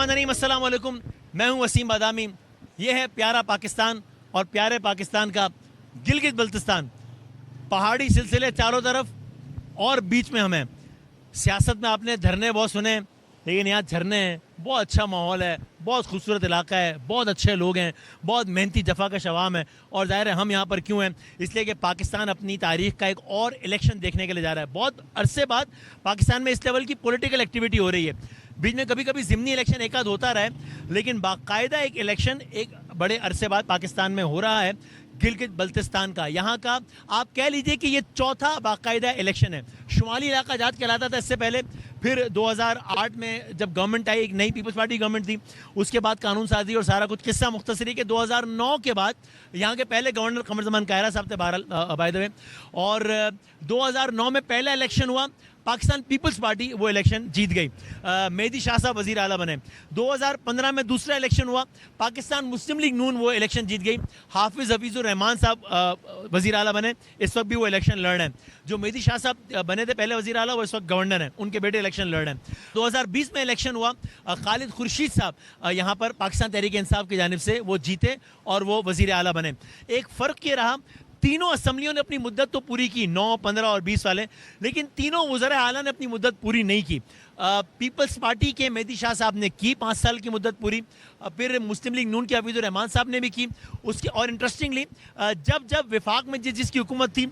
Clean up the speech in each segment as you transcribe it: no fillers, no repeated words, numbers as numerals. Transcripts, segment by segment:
नाज़रीन अस्सलाम वालेकुम, मैं हूं वसीम बादामी। ये है प्यारा पाकिस्तान और प्यारे पाकिस्तान का गिलगित बल्तिस्तान। पहाड़ी सिलसिले चारों तरफ और बीच में हम हैं। सियासत में आपने धरने बहुत सुने, लेकिन यहाँ झरने हैं, बहुत अच्छा माहौल है, बहुत खूबसूरत इलाका है, बहुत अच्छे लोग हैं, बहुत मेहनती जफ़ा का शवाम है। और ज़ाहिर है हम यहाँ पर क्यों हैं, इसलिए कि पाकिस्तान अपनी तारीख़ का एक और इलेक्शन देखने के लिए जा रहा है। बहुत अरसे बाद पाकिस्तान में इस लेवल की पॉलिटिकल एक्टिविटी हो रही है। बीच में कभी कभी ज़िमनी इलेक्शन एक आध होता रहा है, लेकिन बाकायदा एक इलेक्शन एक बड़े अरसे बाद पाकिस्तान में हो रहा है, गिलगित बल्तिस्तान का। यहाँ का आप कह लीजिए कि ये चौथा बाकायदा इलेक्शन है। शुमाली इलाका आज़ाद कहलाता था इससे पहले, फिर 2008 में जब गवर्नमेंट आई, एक नई पीपल्स पार्टी गवर्नमेंट थी, उसके बाद कानून साजी और सारा कुछ। किस्सा मुख्तसरी के 2009 के बाद यहाँ के पहले गवर्नर कमर ज़मान कायरा साहब थे बहरहाल बाय द वे, और 2009 में पहला इलेक्शन हुआ, पाकिस्तान पीपल्स पार्टी वो इलेक्शन जीत गई, मेहदी शाह साहब वज़ीर आला बने। 2015 में दूसरा इलेक्शन हुआ, पाकिस्तान मुस्लिम लीग नून वो इलेक्शन जीत गई, हाफिज़ हफीज़ुर रहमान साहब वज़ीर आला बने, इस वक्त भी वो इलेक्शन लड़ रहे हैं। जो मेहदी शाह साहब बने थे पहले वज़ीर आला, वो इस वक्त गवर्नर हैं, उनके बेटे इलेक्शन लड़ रहे हैं। 2020 में इलेक्शन हुआ, खालिद खुर्शीद साहब यहाँ पर पाकिस्तान तहरीक इंसाफ की जानिब से वो जीते और वो वज़ीर आला बने। एक फ़र्क ये रहा, तीनों असम्बलियों ने अपनी मुद्दत तो पूरी की, 9, 15 और 20 वाले, लेकिन तीनों वज़राए आला ने अपनी मुद्दत पूरी नहीं की। पीपल्स पार्टी के मेहदी शाह साहब ने की 5 साल की मुद्दत पूरी, फिर मुस्लिम लीग नून के हफीज़ुर रहमान साहब ने भी की उसकी। और इंटरेस्टिंगली जब जब वफाक में जिसकी हुकूमत थी,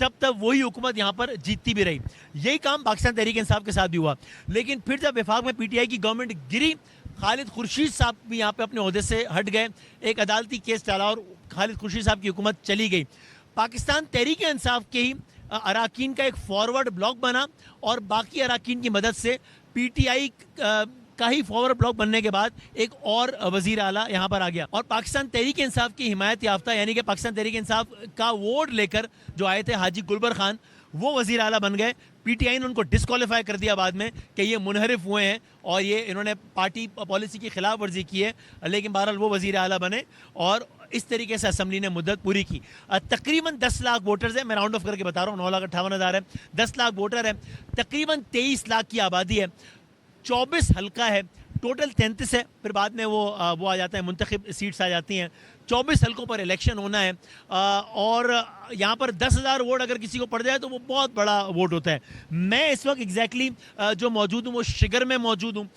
तब तब वही हुकूमत यहाँ पर जीतती भी रही। यही काम पाकिस्तान तहरीक इंसाफ के साथ भी हुआ। लेकिन फिर जब वफाक में PTI की गवर्नमेंट गिरी, खालिद खुर्शीद साहब भी यहाँ पे अपने ओहदे से हट गए, एक अदालती केस चला और खालिद खुर्शीद साहब की हुकूमत चली गई। पाकिस्तान तहरीक इंसाफ के ही अराकीन का एक फॉरवर्ड ब्लॉक बना और बाकी अराकीन की मदद से PTI का ही फॉरवर्ड ब्लॉक बनने के बाद एक और वज़ीर आला यहाँ पर आ गया। और पाकिस्तान तहरीक इंसाफ की हिमायत याफ्ता, यानी कि पाकिस्तान तहरीक इंसाफ का वोट लेकर जो आए थे हाजी गुलबर खान, वो वज़ीर आला बन गए। PTI ने उनको डिस्क्वालीफाई कर दिया बाद में कि ये मुनहरिफ हुए हैं और ये इन्होंने पार्टी पॉलिसी की खिलाफ वर्जी की है, लेकिन बहरहाल वो वज़ीर आला बने और इस तरीके से असम्बली ने मुद्दत पूरी की। तकरीबन 10 लाख वोटर्स हैं, मैं राउंड ऑफ करके बता रहा हूँ, 9,58,000 है, 10 लाख वोटर है, तकरीबन 23 लाख की आबादी है, 24 हल्का है, टोटल 33 है, फिर बाद में वो आ जाता है, मुंतखब सीट्स आ जाती हैं। 24 हल्कों पर इलेक्शन होना है और यहाँ पर 10,000 वोट अगर किसी को पड़ जाए तो वो बहुत बड़ा वोट होता है। मैं इस वक्त एग्जैक्टली जो मौजूद हूँ वो शिगर में मौजूद हूँ।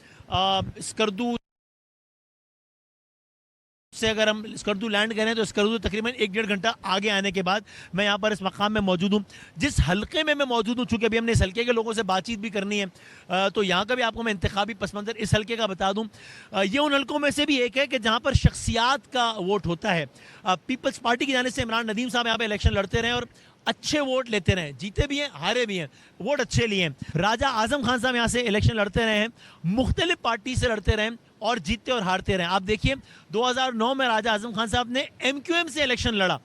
स्कर्दू से अगर हम स्कर्दू लैंड करें तो स्कर्दू तकरीबन 1-1.5 घंटा आगे आने के बाद मैं यहाँ पर इस मकाम में मौजूद हूँ। जिस हल्के में मैं मौजूद हूँ, चूँकि अभी हमने इस हल्के के लोगों से बातचीत भी करनी है, तो यहाँ का भी आपको मैं इंतखाबी पस मंज़र इस हल्के का बता दूँ। ये उन हल्कों में से भी एक है कि जहाँ पर शख्सियात का वोट होता है। पीपल्स पार्टी की जानिब से इमरान नदीम साहब यहाँ पर इलेक्शन लड़ते रहे और अच्छे वोट लेते रहे, जीते भी हैं, हारे भी हैं, वोट अच्छे लिए हैं। राजा आज़म खान साहब यहाँ से इलेक्शन लड़ते रहे हैं, मुख्तलिफ पार्टी से लड़ते रहे और जीतते और हारते रहे। आप देखिए 2009 में राजा आज़म खान साहब ने MQM से इलेक्शन लड़ा,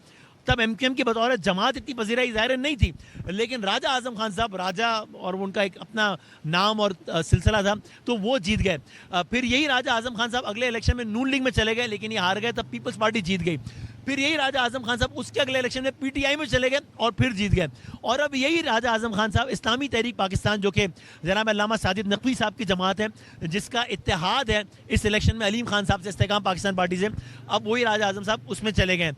तब MQM की बतौर जमात इतनी पजीराई ज़ाहिर नहीं थी, लेकिन राजा आज़म खान साहब, राजा और उनका एक अपना नाम और सिलसिला था, तो वो जीत गए। फिर यही राजा आज़म खान साहब अगले इलेक्शन में नून लीग में चले गए, लेकिन ये हार गए, तब पीपल्स पार्टी जीत गई। फिर यही राजा आज़म खान साहब उसके अगले इलेक्शन में PTI में चले गए और फिर जीत गए। और अब यही राजा आज़म खान साहब इस्लामी तहरीक पाकिस्तान, जो कि जनाब अल्लामा साजिद नकवी साहब की जमात है, जिसका इत्तेहाद है इस इलेक्शन में अलीम खान साहब से, इस्तेकाम पाकिस्तान पार्टी से, अब वही राजा आज़म साहब उसमें चले गए।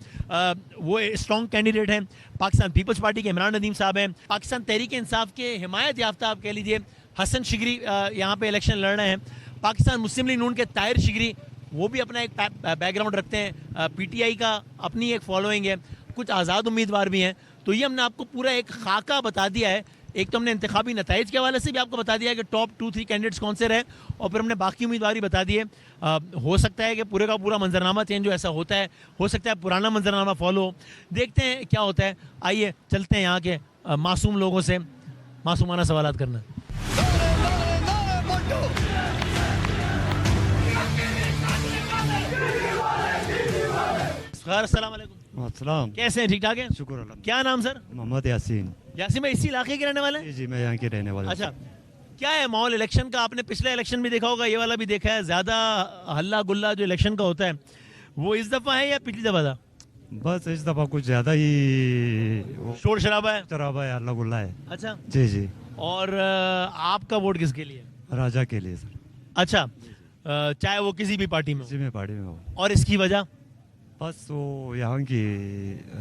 वो स्ट्रॉन्ग कैंडिडेट हैं। पाकिस्तान पीपल्स पार्टी के इमरान नदीम साहब हैं। पाकिस्तान तहरीक इंसाफ के हिमायत याफ्ता आप कह लीजिए हसन शिगरी यहाँ पर इलेक्शन लड़ रहे हैं। पाकिस्तान मुस्लिम लीग नून के ताहिर शिगरी, वो भी अपना एक बैकग्राउंड रखते हैं, PTI का अपनी एक फॉलोइंग है, कुछ आज़ाद उम्मीदवार भी हैं। तो ये हमने आपको पूरा एक खाका बता दिया है। एक तो हमने इंतखाबी नताइज के हवाले से भी आपको बता दिया है कि टॉप 2-3 कैंडिडेट्स कौन से रहे, और फिर हमने बाकी उम्मीदवार बता दिए। हो सकता है कि पूरे का पूरा मंजरनामा चेंज हो, ऐसा होता है, हो सकता है पुराना मंजरनामा फॉलो हो, देखते हैं क्या होता है। आइए चलते हैं यहाँ के मासूम लोगों से मासूमाना सवालात करना। अस्सलाम वालेकुम। अस्सलाम। कैसे हैं, ठीक ठाक हैं? शुक्र अल्लाह। क्या नाम सर? मोहम्मद यासीन। यासीन भाई इसी इलाके के रहने वाले हैं? जी जी, मैं यहाँ के रहने वाला हूँ। अच्छा, क्या है माहौल इलेक्शन का? आपने पिछला इलेक्शन भी देखा होगा, ये वाला भी देखा है। ज्यादा हल्ला गुल्ला जो इलेक्शन का होता है वो इस दफा है या पिछली दफा था? बस इस दफा कुछ ज्यादा ही शोर शराबा है। शराबा है, अल्लाह गुल्ला है। अच्छा जी जी। और आपका वोट किसके लिए? राजा के लिए सर। अच्छा, चाहे वो किसी भी पार्टी में हो। इसी में पार्टी में हो। और इसकी वजह बस वो यहाँ की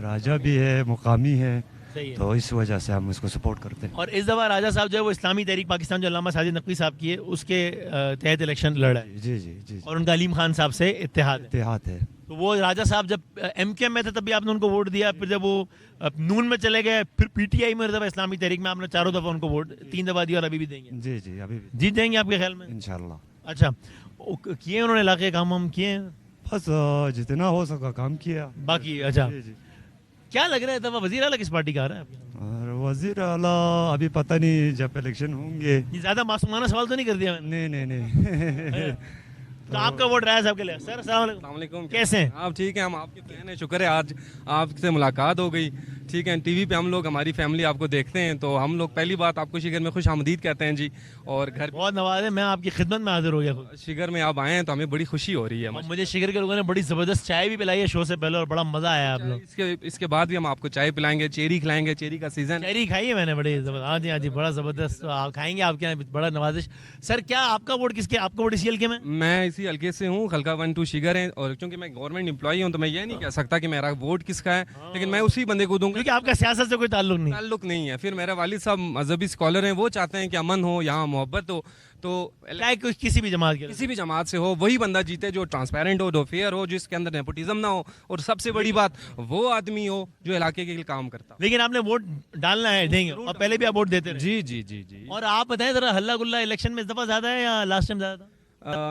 राजा भी है, मुकामी है, सही है। तो इस वजह से हम उसको सपोर्ट करते हैं। और इस दफ़ा राजा साहब जो है वो इस्लामी तहरीक पाकिस्तान जो अल्लामा साजिद नकवी साहब की है उसके तहत इलेक्शन लड़ा है, जी जी जी, और उनका अलीम खान साहब से इत्तेहाद है। इत्तेहाद है। तो वो राजा साहब जब MKM में थे तब भी आपने उनको वोट दिया, फिर जब वो नून में चले गए, फिर PTI में दफ़ा इस्लामी तहरीक में आपने चारों दफ़ा उनको वोट 3 दफ़ा दिया और अभी भी देंगे। जी जी, अभी भी जीत जाएंगे आपके ख्याल में? इंशाल्लाह। अच्छा, किए उन्होंने इलाके काम हम किए हैं बस जितना हो सका काम किया। बाकी? अच्छा, जी जी। क्या लग रहा है दफ़ा वज़ीर आला किस पार्टी का आ रहा है आपके? और वजीर आला अभी पता नहीं, जब इलेक्शन होंगे। ये ज़्यादा मासूमाना सवाल तो नहीं कर दिया मैंने? नहीं नहीं नहीं। तो आपका वोट राजा साहब के लिए। सर अस्सलाम वालेकुम, कैसे हैं आप? ठीक है, हम आपके फैन हैं, शुक्र है आज आपसे मुलाकात हो गई। ठीक है, टीवी पे हम लोग, हमारी फैमिली आपको देखते हैं, तो हम लोग पहली बात आपको शिगर में खुश आमदीद कहते हैं जी। और घर बहुत नवाज है, मैं आपकी खिदमत में हाजिर हो गया खुद। शिगर में आप आए हैं तो हमें बड़ी खुशी हो रही है। और मुझे शिगर के लोगों ने बड़ी ज़बरदस्त चाय भी पिलाई है शो से पहले, और बड़ा मज़ा आया आप लोग। इसके बाद भी हम आपको चाय पिलाएंगे, चेरी खिलाएंगे, चेरी का सीजन। चेरी खाई है मैंने, बड़ी ज़बरदस्त। हाँ जी हाँ जी, बड़ा ज़बरदस्त। तो आप खाएंगे, आपके यहाँ बड़ा नवाजिश। सर क्या आपका वोट किसके? आपका वोट इसी हल्के में? मैं इसी हल्के से हूँ, खलका 1-2 शिगर है, और क्योंकि मैं गवर्नमेंट एम्प्लॉई हूँ तो मैं ये नहीं कह सकता कि मेरा वोट किसका है, लेकिन मैं उसी बंदे को दूंगा। क्योंकि आपका सियासत से कोई ताल्लुक नहीं है। फिर मेरे वालिद साहब मजहबी स्कॉलर हैं, वो चाहते हैं कि अमन हो, यहाँ मोहब्बत हो, तो चाहे किसी भी जमात के, किसी भी जमात से हो, वही बंदा जीते जो ट्रांसपेरेंट हो, जो फेयर हो, जिसके अंदर नेपोटिज्म ना हो, और सबसे बड़ी बात वो आदमी हो जो इलाके के लिए काम करता हो। लेकिन आपने वोट डालना है, देंगे, और पहले भी आप वोट देते रहे। जी जी जी जी। और आप बताएं जरा, हल्ला गुल्ला इलेक्शन में इस दफा ज्यादा है या लास्ट टाइम ज्यादा था?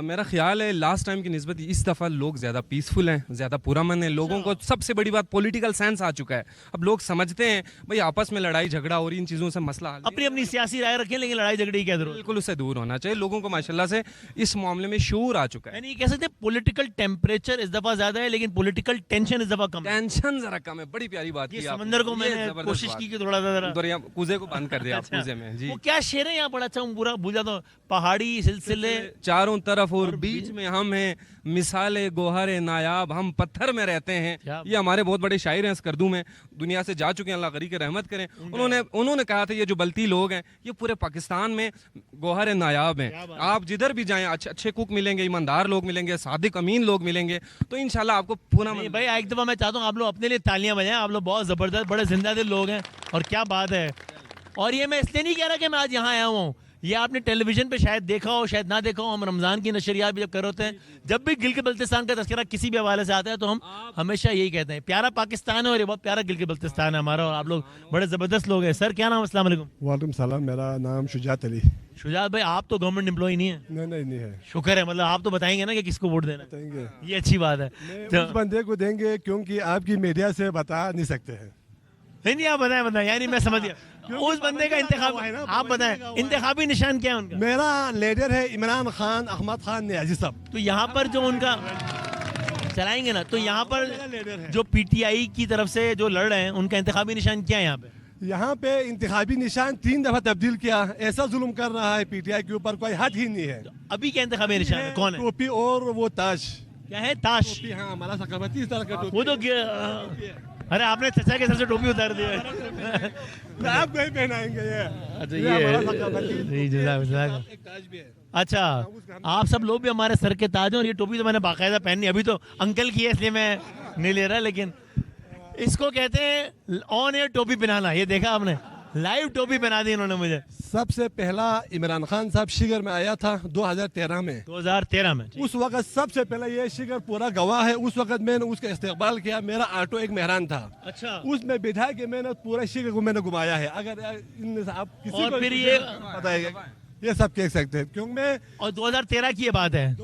मेरा ख्याल है लास्ट टाइम की निस्बत इस दफ़ा लोग ज़्यादा पीसफुल हैं, ज़्यादा पुरअमन है। लोगों को सबसे बड़ी बात पॉलिटिकल सेंस आ चुका है। अब लोग समझते हैं भाई आपस में लड़ाई झगड़ा और इन चीज़ों से मसला हल अपनी अपनी सियासी राय रखें, लेकिन लड़ाई झगड़े की क्या जरूरत? बिल्कुल उससे दूर होना चाहिए। लोगों को माशाल्लाह से इस मामले में शूर आ चुका है। यानी कह सकते हैं पॉलिटिकल टेम्परेचर इस दफा ज्यादा है, लेकिन पॉलिटिकल टेंशन इस दफा कम है। टेंशन जरा कम है। बड़ी प्यारी बात ये की आपने। समंदर को ये मैंने जबरदस्त कोशिश बात। की कि थोड़ा सा जरा दरिया कूजे को बंद कर दिया आप कूजे में जी। वो क्या शेर है यहाँ, बड़ा अच्छा पूरा भूल जाता हूँ। पहाड़ी सिलसिले चारों तरफ और बीच में हम हैं, मिसाले गोहरे नायाब, हम पत्थर में रहते हैं। ये हमारे बहुत बड़े शायर हैं, स्कर्दू में दुनिया से जा चुके हैं, अल्लाह गरी के रहमत करें। उन्होंने कहा था ये जो बल्ती लोग हैं ये पूरे पाकिस्तान में गोहरे नायाब हैं। आप जिधर भी जाएं अच्छे कुक मिलेंगे, ईमानदार लोग मिलेंगे, सादिक अमीन लोग मिलेंगे, तो इंशाल्लाह आपको पूरा भाई एक दफा मैं चाहता हूँ आप लोग अपने लिए तालियां बजाएं। आप लोग बहुत जबरदस्त बड़े जिंदा दिल लोग हैं, और क्या बात है। और ये मैं इसलिए नहीं कह रहा कि मैं आज यहाँ आया हूँ, ये आपने टेलीविजन पे शायद देखा हो, शायद ना देखा हो। हम रमज़ान की नशरियात भी जब कर होते हैं, जब भी गिलगित बल्तिस्तान का तज़किरा किसी भी हवाले से आता है तो हम हमेशा यही कहते हैं प्यारा पाकिस्तान है, और ये बहुत प्यारा गिलगित बल्तिस्तान है हमारा, और आप लोग बड़े ज़बरदस्त लोग हैं। सर क्या नाम? अस्सलाम वालेकुम। वालेकुम सलाम, मेरा नाम शुजात अली। शुजात भाई, आप तो गवर्नमेंट एम्प्लॉय नहीं है? नहीं है। शुक्र है, मतलब आप तो बताएंगे ना कि किसको वोट देना है। देंगे, ये अच्छी बात है। उस बंदे को देंगे क्योंकि आपकी मीडिया से बता नहीं सकते हैं। नहीं आप बताएं, यानी मैं समझ गया। उस बंदे का इंतखाब है ना, आप बताएं इंतखाबी निशान क्या है उनका? मेरा लीडर है इमरान खान, अहमद खान नियाजी साहब। तो यहाँ पर जो उनका चलाएंगे ना, तो यहाँ पर जो PTI की तरफ से जो लड़ रहे हैं उनका इंतखाबी निशान क्या है यहाँ पे? यहाँ पे इंतखाबी निशान 3 दफा तब्दील किया। ऐसा जुल्म कर रहा है PTI के ऊपर, कोई हद ही नहीं है। अभी क्या इंतखाबी निशान है? कौन है? टोपी और वो ताज। क्या है? ताश? हाँ, हमारा सकाफती इस तरह का टोपी। वो तो अरे आपने चचा के सर से टोपी उतार दिया है। आप नहीं पहनाएंगे ये। अच्छा ये हमारा सकाफती ये ताज भी है। अच्छा, आप सब लोग भी हमारे सर के ताज हैं, और ये टोपी तो मैंने बाकायदा पहनी। अभी तो अंकल की है इसलिए मैं नहीं ले रहा, लेकिन इसको कहते हैं ऑन एयर टोपी पहनाना। ये देखा आपने, लाइव टोपी पहना दी इन्होंने मुझे। सबसे पहला इमरान खान साहब शिगर में आया था 2013 में। 2013 में? उस वक्त सबसे पहले ये शिगर पूरा गवाह है। उस वक्त मैंने उसका इस्तेकबाल किया। मेरा ऑटो एक मेहरान था। अच्छा। उसमें बिठा के मैंने पूरा शिगर को मैंने घुमाया है। अगर इनमें से आप किसी और को फिर ये बताएगा, ये सब कह सकते हैं क्योंकि मैं। और 2013 की ये बात है।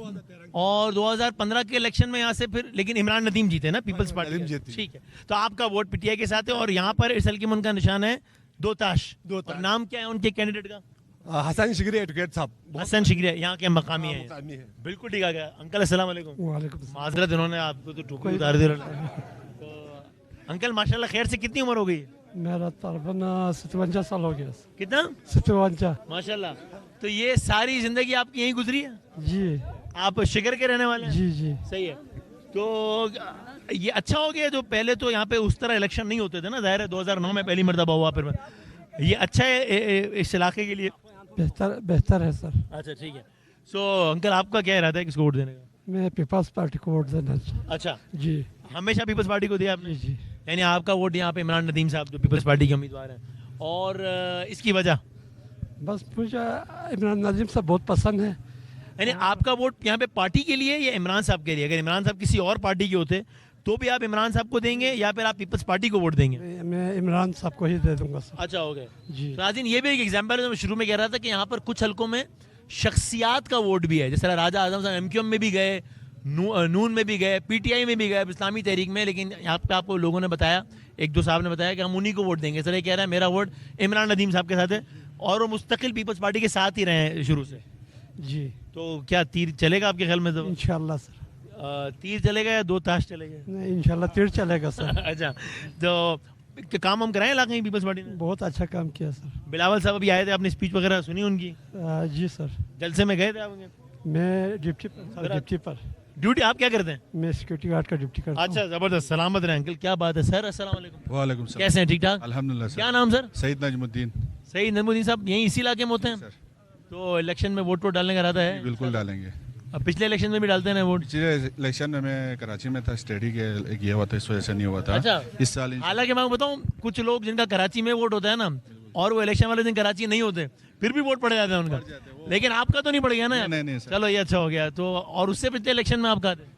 और 2015 के इलेक्शन में यहाँ से फिर लेकिन इमरान नदीम जीते ना, पीपल्स पार्टी जीती। ठीक है, तो आपका वोट PTI के साथ है, और यहाँ पर इस हल्के में उनका निशान है दो ताश। और नाम क्या है उनके कैंडिडेट का? हसन शिगरी एडवोकेट साहब। हसन शिगरी यहाँ के मकामी हैं। मकामी है। बिल्कुल ठीक है। अंकल अस्सलाम वालेकुम। माजरत, इन्होंने आपको तो टोपी उतार दी। तो अंकल माशाल्लाह खैर से, कितनी उम्र हो गई? मेरा तकरीबन 57 साल हो गया। कितना? 57। माशाल्लाह। तो ये सारी जिंदगी आपकी यहीं गुजरी है? जी। आप शिगर के रहने वाले हैं? जी जी। सही है। तो ये अच्छा हो गया, जो पहले तो यहाँ पे उस तरह इलेक्शन नहीं होते थे ना, जाहिर है 2009 में पहली मरतबा हुआ। फिर ये अच्छा है इस इलाके के लिए? बेहतर है सर। अच्छा ठीक है। सो अंकल आपका क्या इरादा है किसको वोट देने का? मैं पीपल्स पार्टी को वोट देना चाहता अच्छा, हूँ। जी हमेशा पीपल्स पार्टी को दिया आपने? जी यानी आपका वोट यहाँ पे इमरान नदीम साहब जो पीपल्स पार्टी के उम्मीदवार हैं, और इसकी वजह? बस मुझे इमरान नजीम साहब बहुत पसंद है। यानी आपका वोट यहाँ पे पार्टी के लिए या इमरान साहब के लिए? अगर इमरान साहब किसी और पार्टी के होते तो भी आप इमरान साहब को देंगे या फिर आप पीपल्स पार्टी को वोट देंगे? मैं इमरान साहब को ही दे दूंगा सर। अच्छा, हो गए। जी नाज़रीन, ये भी एक एग्जाम्पल है जो मैं शुरू में कह रहा था कि यहाँ पर कुछ हलकों में शख्सियात का वोट भी है। जैसे राजा आजम साहब एमक्यूएम में भी गए, नून में भी गए, पीटीआई में भी गए, इस्लामी तहरीक में, लेकिन यहाँ पे आपको लोगों ने बताया, एक दो साहब ने बताया कि हम उन्हीं को वोट देंगे। सर ये कह रहा है मेरा वोट इमरान नदीम साहब के साथ है और वो मुस्तकिल पीपल्स पार्टी के साथ ही रहे हैं शुरू से। जी तो क्या तीर चलेगा आपके ख्याल में? तो इंशाल्लाह सर। तीर चलेगा या दो ताश चलेगा? नहीं इंशाल्लाह तीर चलेगा सर। अच्छा, तो काम हम कराएं इलाके में पीपल्स पार्टी ने? बहुत अच्छा काम किया सर। बिलावल साहब अभी आए थे, आपने स्पीच वगैरह सुनी उनकी? जी सर। जलसे में गए थे आप? मैं ड्यूटी पर ड्यूटी आप क्या करते हैं? मैं सिक्योरिटी गार्ड का ड्यूटी करता हूँ। अच्छा, जबरदस्त, सलामत रहे अंकल। क्या बात है सर, अस्सलाम वालेकुम। वालेकुम सलाम। कैसे हैं? ठीक ठाक, अल्हम्दुलिल्लाह सर। क्या नाम सर? सईद नजमुद्दीन। सही नजमुद्दीन साहब यहीं इसी इलाके में होते हैं? सर तो इलेक्शन में वोट डालने का इरादा है? बिल्कुल डालेंगे। अब पिछले इलेक्शन में भी डालते हैं ना वोट? पिछले इलेक्शन में मैं कराची में था, स्टडी के ये हुआ था, इस वजह से नहीं हुआ था। अच्छा। इस साल हालांकि मैं बताऊं, कुछ लोग जिनका कराची में वोट होता है ना और वो इलेक्शन वाले दिन कराची नहीं होते, फिर भी वोट पड़ जाता है उनका, लेकिन आपका तो नहीं पड़ गया ना? नहीं सर। चलो ये अच्छा हो गया। तो और उससे पिछले इलेक्शन में आप कहा थे?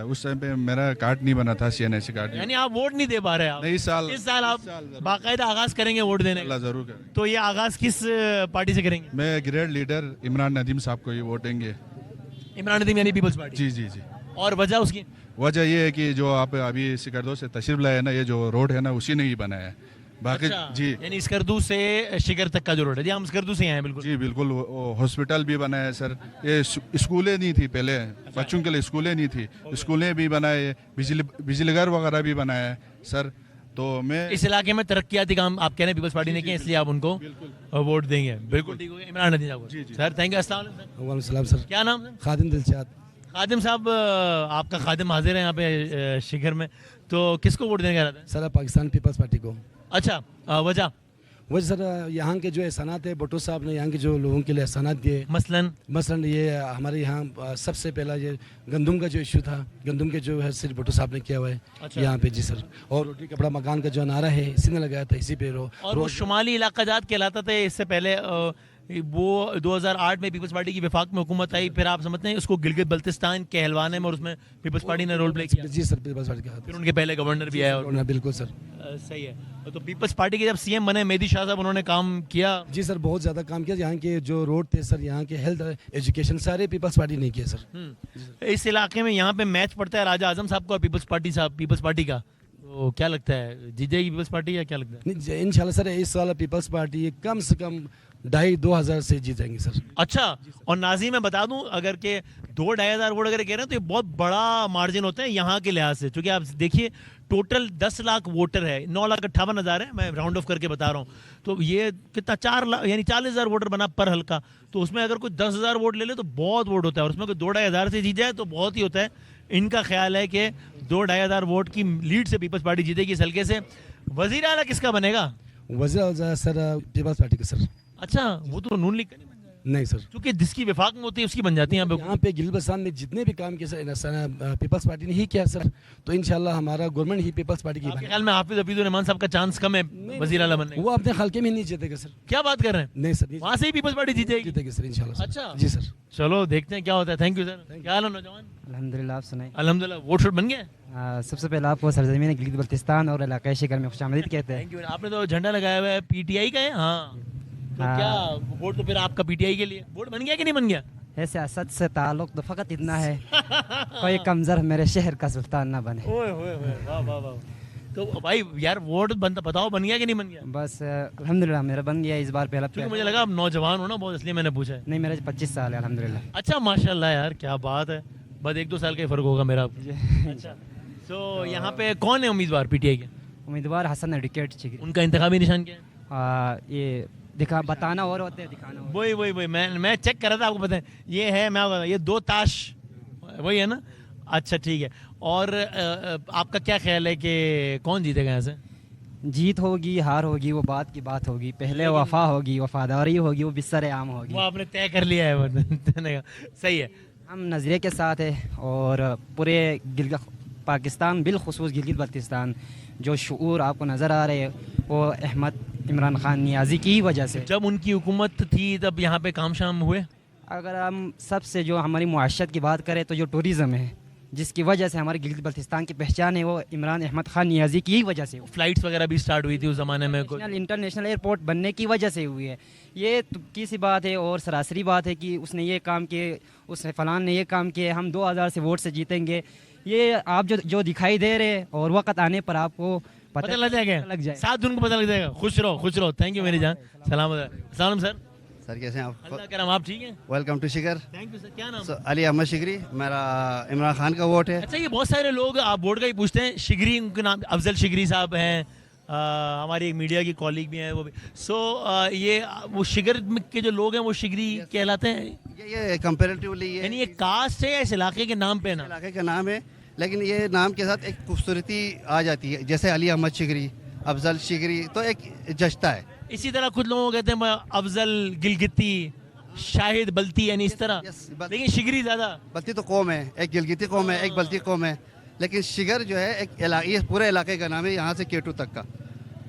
उस टाइम पे मेरा कार्ड नहीं बना था, CNSC कार्ड। यानी आप वोट नहीं दे पा रहे आप? नहीं, इस साल आप बाकायदा आगाज करेंगे वोट देने का? अल्लाह जरूर करें। तो ये आगाज किस पार्टी से करेंगे? मैं ग्रेट लीडर इमरान नदीम साहब को ही वोट देंगे। इमरान नदीम यानी पीपल्स पार्टी? जी जी जी। और वजह उसकी? वजह ये है कि जो आप अभी सिकरदो से तशरीफ लाए ना, ये जो रोड है ना उसी ने ही बनाया है। बाकी अच्छा, जी यानी स्कर्दू से शिगर तक का जो रोड है, जी हम स्कर्दू से आए हैं। बिल्कुल जी बिल्कुल। हॉस्पिटल भी बनाया है सर, ये स्कूलें नहीं थी पहले, बच्चों के लिए स्कूलें नहीं थी, स्कूलें भी बनाए, बिजली घर वगैरह भी बनाया है सर। तो मैं इस इलाके में तरक्याती काम आप कह रहे हैं पीपल्स पार्टी ने किया, इसलिए आप उनको वोट देंगे? बिल्कुल ठीक हो गया। इमरान नदीम साहब सर, थैंक यू। अस्सलाम वालेकुम वालेकुम सर। क्या नाम है? खादिम दिलशाद। खादिम साहब, आपका खादिम हाजिर है यहाँ पे शिखर में, तो किसको वोट देने का इरादा है? सर पाकिस्तान पीपल्स पार्टी को। अच्छा, वजह? वही सर यहाँ के जो एहसानात है, भुट्टो साहब ने यहाँ के जो लोगों के लिए एहसानात दिए, मसलन ये हमारे यहाँ सबसे पहला ये गंदम का जो इशू था, गंदम के जो है सिर्फ भुट्टो साहब ने किया हुआ है। अच्छा। यहाँ पे जी सर। और रोटी कपड़ा मकान का जो नारा है इसी ने लगाया था, इसी पे और वो शुमाली इलाका जात कहलाता था इससे पहले। वो 2008 में पीपल्स पार्टी की वफाक में हुकूमत आई, फिर आप समझते हैं उसको गिलगित बल्तिस्तान कहलवाने में और उसमें पीपल्स पार्टी ने रोल प्ले किया। जी सर, पीपल्स पार्टी का। फिर उनके पहले गवर्नर भी आया। और बिल्कुल सर, सही है। तो पीपल्स पार्टी के जब CM बने मेहदी शाह साहब, उन्होंने काम किया? जी सर, बहुत ज़्यादा काम किया। यहाँ के जो रोड थे सर, यहाँ के हेल्थ एजुकेशन सारे पीपल्स पार्टी ने किया सर। इस इलाके में यहाँ पे मैच पड़ता है राजा आजम साहब का और पीपल्स पार्टी का, तो क्या लगता है जीत जाएगी पीपल्स पार्टी या क्या लगता है? इंशाल्लाह सर इस साल पीपल्स पार्टी कम से कम 2,500 से जीतेंगे सर। अच्छा, और नाज़रीन मैं बता दूं, अगर के 2-2,500 वोट अगर कह रहे हैं तो ये बहुत बड़ा मार्जिन होता है यहाँ के लिहाज से, क्योंकि आप देखिए टोटल 10 लाख वोटर है, 9,58,000 है, मैं राउंड ऑफ करके बता रहा हूँ। तो ये कितना 4 लाख यानी 40,000 वोटर बना पर हल्का, तो उसमें अगर कोई 10,000 वोट ले ले तो बहुत वोट होता है, और उसमें कोई 2-2,500 से जीत जाए तो बहुत ही होता है। इनका ख्याल है कि 2-2,500 वोट की लीड से पीपल्स पार्टी जीतेगी इस हल्के से। वजीर आला किसका बनेगा? वजीर आला सर पीपल्स पार्टी का सर। अच्छा, वो तो नून लीग का नहीं बन जाएगा? नहीं सर, क्योंकि जिसकी विफाक में होती है उसकी बन जाती है। यहाँ पे गिलबस्तान में जितने भी काम किए सर पीपल्स पार्टी ने ही किया सर, तो इंशाल्लाह हमारा गवर्नमेंट ही पीपल्स पार्टी की आपके ख्याल में हाफिज हफीजुर रहमान साहब का चांस कम है वजीर आला बनने? वो अपने हल्के में नहीं जीतेगा सर। क्या बात कर रहे हैं? नहीं सर, वहाँ से ही पीपल्स पार्टी जीतेगी सर इंशाल्लाह। अच्छा जी सर, चलो देखते हैं क्या होता है। Thank you sir. क्या हाल है नौजवान? अल्हम्दुलिल्लाह, आप सुनाए? अल्हम्दुलिल्लाह। वोट शोट बन गया? सबसे पहले आपको सरजमीन गिलगित बल्तिस्तान और इलाकाई शिखर में खुशामदीद कहते हैं। Thank you. आपने तो झंडा लगाया हुआ है, PTI का है? हाँ, तो क्या वोट तो फिर आपका PTI के लिए? वोट बन गया कि नहीं बन गया? है सियासत से ताल्लुक तो फ़कत इतना है कोई कमज़ोर मेरे शहर का सुल्तान ना बने। ओए ओए ओए, वाह वाह वाह। तो भाई यार वोट बताओ बन गया कि नहीं बन गया? बस अल्हम्दुलिल्लाह मेरा बन गया इस बार पहला। क्योंकि मुझे लगा आप नौजवान हो ना बहुत, इसलिए मैंने पूछा है। नहीं, मेरा 25 साल है अल्हम्दुलिल्लाह। अच्छा, माशाल्लाह यार, क्या बात है। बस 1-2 साल का ही फर्क होगा मेरा। अच्छा, तो यहाँ पे कौन है उम्मीदवार PTI के? उम्मीदवार हसन एडिकेट चिकरी। उनका इंतखाबी निशान क्या है? ये दिखा बताना और होते हैं दिखाना और। वही मैं चेक कर रहा था, आपको पता है ये है, मैं ये 2 ताश वही है ना? अच्छा ठीक है। और आपका क्या ख्याल है कि कौन जीतेगा यहाँ से? जीत होगी हार होगी वो बात की बात होगी, पहले वफा होगी, वफादारी होगी, वो बिस्तर आम होगी। वो आपने तय कर लिया है वो सही है। हम नज़रिए के साथ है और पूरे पाकिस्तान बिलखुसूस गिलगित बल्तिस्तान जो शऊर आपको नज़र आ रहे हैं वो अहमद इमरान खान नियाज़ी की वजह से। जब उनकी हुकूमत थी तब यहाँ पे काम शाम हुए? अगर हम सबसे जो हमारी मुआशरत की बात करें तो जो टूरिज़्म है जिसकी वजह से हमारे गिलगित बल्तिस्तान की पहचान है वो इमरान अहमद खान नियाज़ी की ही वजह से। फ्लाइट्स वगैरह भी स्टार्ट हुई थी उस ज़माने में? इंटरनेशनल एयरपोर्ट बनने की वजह से हुई है। ये तुक्की सी बात है और सरासरी बात है कि उसने ये काम किए, उसने फलान ने ये काम किए, हम 2000 से वोट से जीतेंगे, ये आप जो दिखाई दे रहे हैं और वक्त आने पर आपको पता लग जाएगा, 7 जून को पता लग जाएगा। खुश रहो। थैंक यू मेरी जान। सलामत। अस्सलाम सर। सर कैसे हैं आप? अल्लाह करम, आप ठीक हैं? Welcome to Shigar. Thank you sir. क्या नाम? अली अहमद शिगरी, मेरा इमरान खान का वोट है। अच्छा, ये बहुत सारे लोग आप वोट का ही पूछते हैं। शिगरी उनके नाम अफजल शिगरी साहब हैं, हमारी एक मीडिया की कॉलीग भी हैं वो भी। ये वो शिगर के जो लोग हैं वो शिगरी कहलाते हैं? ये कंपेरेटिवली यानी ये कास्ट है या इस इलाके के नाम पे? ना इलाके का नाम है, लेकिन ये नाम के साथ एक खूबसूरती आ जाती है, जैसे अली अहमद शिगरी, अफजल शिगरी, तो एक जचता है। इसी तरह कुछ लोगों को कहते हैं अफजल गिलगिती, शाहिद बल्ती, यानी इस तरह। लेकिन शिगरी ज़्यादा। बल्ती तो कौम है, एक गिलगिती कौम है, एक बल्ती कौम है, लेकिन शिगर जो है एक ये पूरे इलाके का नाम है, यहाँ से केटू तक का,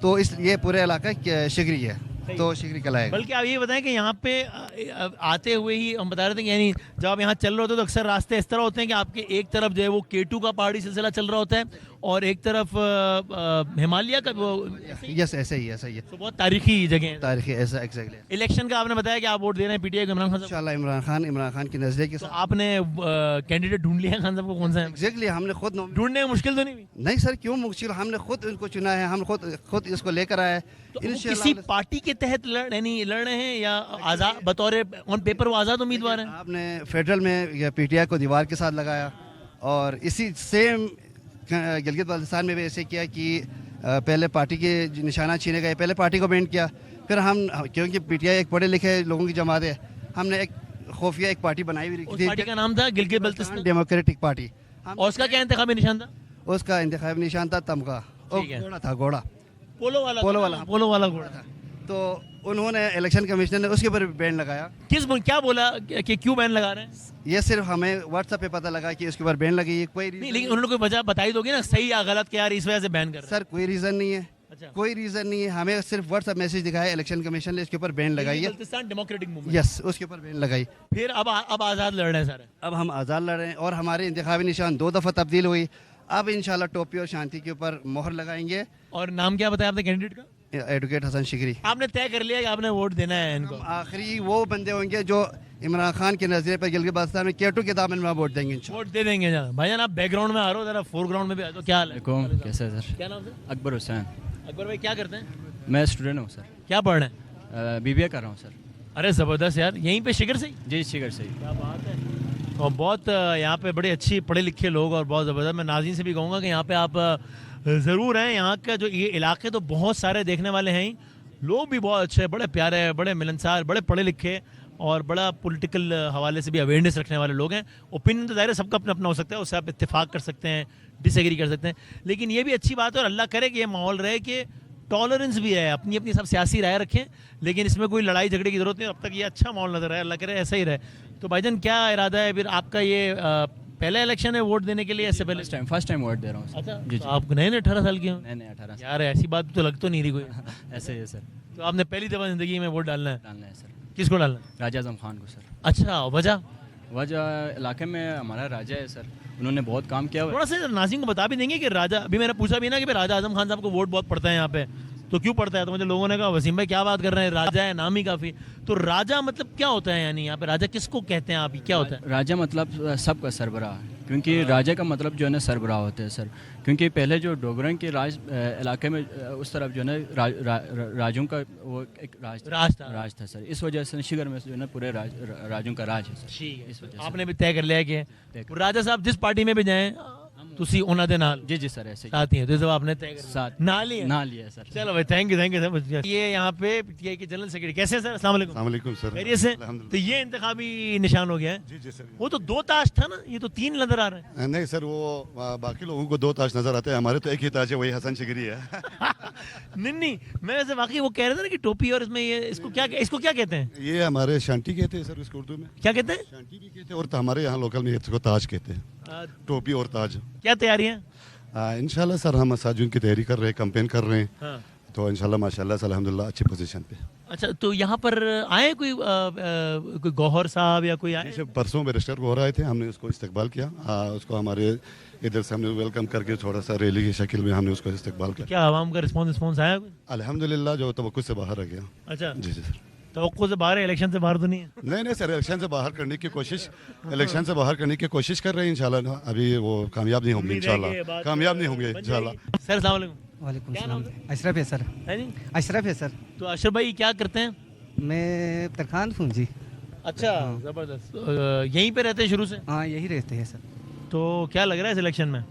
तो इस ये पूरे इलाका शिगरी है, तो शिगरी कहलाएगा। बल्कि आप ये बताएं कि यहाँ पे आते हुए ही हम बता रहे थे कि यानी जब आप यहाँ चल रहे होते हैं तो अक्सर रास्ते इस तरह होते हैं कि आपके एक तरफ जो है वो केटू का पहाड़ी सिलसिला चल रहा होता है और एक तरफ हिमालय का वो। यस, ऐसे ही है। तो बहुत तारीखी जगह है। तारीखी, ऐसा एग्जैक्टली। इलेक्शन का आपने बताया कि आप वोट दे रहे हैं पीटीआई को, इमरान खान साहब। इंशाल्लाह इमरान खान की नजरिए के तो साथ। आपने कैंडिडेट ढूंढ लिया खान साहब को? कौन सा है? एग्जैक्टली, हमने खुद ढूंढने में मुश्किल तो नहीं हुई? नहीं सर, क्यों मुश्किल, हमने खुद इनको चुना है, हम खुद इसको लेकर आए। तो किसी पार्टी के तहत लड़ रहे हैं या आजाद बतौर ऑन पेपर वो आज़ाद उम्मीदवार हैं? आपने फेडरल में पीटीआई को दीवार के साथ लगाया और इसी सेम गिलगित बाल्टिस्तान में भी ऐसे किया कि पहले पार्टी के निशाना छीने गए, पहले पार्टी को बैंड किया, फिर हम, क्योंकि पीटीआई एक पढ़े लिखे लोगों की जमात है, हमने एक खुफिया एक पार्टी बनाई हुई थी। पार्टी का नाम था गिलगित बाल्टिस्तान डेमोक्रेटिक पार्टी। और उसका क्या इंतखाबी निशान था? उसका इंतखाबी निशान था तमगा, घोड़ा था, घोड़ा, पोलो वाला घोड़ा था। तो उन्होंने इलेक्शन कमिश्नर ने उसके ऊपर बैन लगाया। क्या बोला कि क्यों बैन लगा रहे हैं? ये सिर्फ हमें व्हाट्सएप पे पता लगा कि उसके ऊपर बैन लगी है, कोई नहीं, लेकिन उन्होंने कोई वजह बताई दोगे ना, सही या गलत, कि यार इस वजह से बैन कर रहे हैं? सर कोई रीजन नहीं है। अच्छा। कोई रीजन नहीं है, हमें सिर्फ व्हाट्सएप मैसेज दिखाया इलेक्शन कमीशन ने, इसके ऊपर बैन लगाई है। Baltistan democratic movement. यस, उसके ऊपर बैन लगाई। फिर अब आज़ाद लड़ रहे हैं सर? अब हम आज़ाद लड़ रहे हैं और हमारे इंतखाबी निशान 2 दफ़ा तब्दील हुई। अब इंशाल्लाह टोपी और शांति के ऊपर मोहर लगाएंगे। और नाम क्या बताया आपने कैंडिडेट का? एडवोकेट हसन शिगरी। आपने तय कर लिया कि आपने वोट देना है इनको? आखिरी वो बंदे होंगे जो इमरान खान के नजरिए पर गिलगित बाल्टिस्तान में केटू के दामन में वोट देंगे। वोट दे देंगे। भाईजान आप बैकग्राउंड में आ रहे हो, जरा फोरग्राउंड में भी आ जाओ। क्या हाल है? कैसे है सर? क्या नाम है? अकबर हुसैन। अकबर भाई क्या करते हैं? मैं स्टूडेंट हूँ सर। क्या पढ़ रहे हैं? बीबीए कर रहा हूँ सर। अरे ज़बरदस्त यार, यहीं पे शिगर से? जी, शिगर से। क्या बात है। और बहुत यहाँ पे बड़े अच्छे पढ़े लिखे लोग और बहुत ज़बरदस्त। मैं नाज़रीन से भी कहूँगा कि यहाँ पे आप ज़रूर हैं। यहाँ का जो ये इलाके तो बहुत सारे देखने वाले हैं ही, लोग भी बहुत अच्छे, बड़े प्यारे, बड़े मिलनसार, बड़े पढ़े लिखे और बड़ा पॉलिटिकल हवाले से भी अवेयरनेस रखने वाले लोग हैं। ओपिनियन तो ज़ाहिर है सबका अपना अपना हो सकता है, उससे आप इत्तेफाक कर सकते हैं, डिसएग्री कर सकते हैं, लेकिन ये भी अच्छी बात है और अल्लाह करे कि ये माहौल रहे कि टॉलरेंस भी है, अपनी अपनी सब सियासी राय रखें, लेकिन इसमें कोई लड़ाई झगड़े की ज़रूरत नहीं। अब तक ये अच्छा माहौल नज़र आए, अल्लाह करे ऐसा ही रहे। तो भाईजान क्या इरादा है फिर आपका? ये पहला इलेक्शन है वोट देने के लिए? ऐसे पहले फर्स्ट टाइम वोट दे रहा हूँ। अच्छा, जी, तो आप नए 18 साल के हो? नए 18 यार ऐसी बात तो लग तो नहीं रही कोई। ऐसे ही है सर। तो आपने पहली दफ़ा ज़िंदगी में वोट डालना है? डालना है सर। किसको डालना है? राजा आज़म खान को सर। अच्छा, वजह इलाके में हमारा राजा है सर, उन्होंने बहुत काम किया। थोड़ा सा नाज़रीन को बता भी देंगे कि राजा, अभी मैंने पूछा भी ना कि राजा आज़म खान साहब को वोट बहुत पड़ता है यहाँ पे, तो क्यों पड़ता है? तो मुझे लोगों ने कहा वसीम भाई क्या बात कर रहे हैं, राजा है, नाम ही काफ़ी। तो राजा मतलब क्या होता है, यानी यहाँ पे राजा किसको कहते हैं आप, क्या होता है? राजा मतलब सबका सरबराह, क्योंकि राजा का मतलब जो है ना सरबराह होते हैं सर। क्योंकि पहले जो डोगरन के राज इलाके में उस तरफ जो है ना राजों का वो एक राज था सर। इस वजह से शिगर में जो है ना पूरे राजों का राज है सर। इस वजह आपने भी तय कर लिया कि राजा साहब जिस पार्टी में भी जाएं, ਤੁਸੀਂ ਉਹਨਾਂ ਦੇ ਨਾਲ जी जी सर ऐसे ही साथ ही हैं, तो जब आपने तय कर साथ नाल ही है। ना लिया सर। चलो भाई, थैंक यू सर मच। ये यहाँ पे पीटीआई के जनरल सेक्रेटरी, कैसे हैं सर? अस्सलाम वालेकुम। अस्सलाम वालेकुम सर। खैरियत से? तो ये इंतखाबी निशान हो गया है। जी जी सर। वो तो 2 ताश था ना, ये तो 3 नजर आ रहे हैं। नहीं सर, वो बाकी लोगों को 2 ताज नजर आते हैं, हमारे तो एक ही ताज है, वही हसन शिगरी है। नहीं, मैं वैसे वाकई वो कह रहे थे ना कि टोपी और इसमें ये इसको क्या कहते हैं? ये हमारे शांति कहते हैं सर इसको उर्दू में। क्या कहते हैं? शांति भी कहते हैं, और हमारे यहाँ लोकल में इसको ताज कहते हैं, टोपी और ताज। क्या तैयारी है? इंशाल्लाह सर, हम साजुन की तैयारी कर रहे हैं, कैंपेन कर रहे हैं। हाँ। तो इंशाल्लाह माशाल्लाह से अल्हम्दुलिल्लाह अच्छी पोजीशन पे। अच्छा, तो यहाँ पर आए कोई गौहर साहब या कोई आए? जैसे परसों बैरिस्टर को आए थे, हमने उसको इस्तकबाल किया, उसको हमारे इधर से हमने वेलकम करके थोड़ा सा रैली की शक्ल में हमने उसको इस्तकबाल किया। क्या आवाम का रिस्पॉन्स आया? अल्हम्दुलिल्लाह जो तवक्कुल से बाहर आ गया। अच्छा जी जी सर। तवक्कुल से बाहर है, इलेक्शन से बाहर तो नहीं है? नहीं सर, इलेक्शन से बाहर करने की कोशिश कर रहे हैं इंशाल्लाह। अभी वो कामयाब नहीं होंगे इंशाल्लाह, कामयाब नहीं होंगे इंशाल्लाह। सर अस्सलाम वालेकुम। वालेकुम सलाम। अशरफ है सर। है जी? अशरफ है सर। तो अशरफ भाई क्या करते हैं? मैं तरखान हूँ जी। अच्छा, जबरदस्त। यहीं पे रहते हैं शुरू से? हाँ, यही रहते हैं सर। तो क्या लग रहा है इस इलेक्शन में?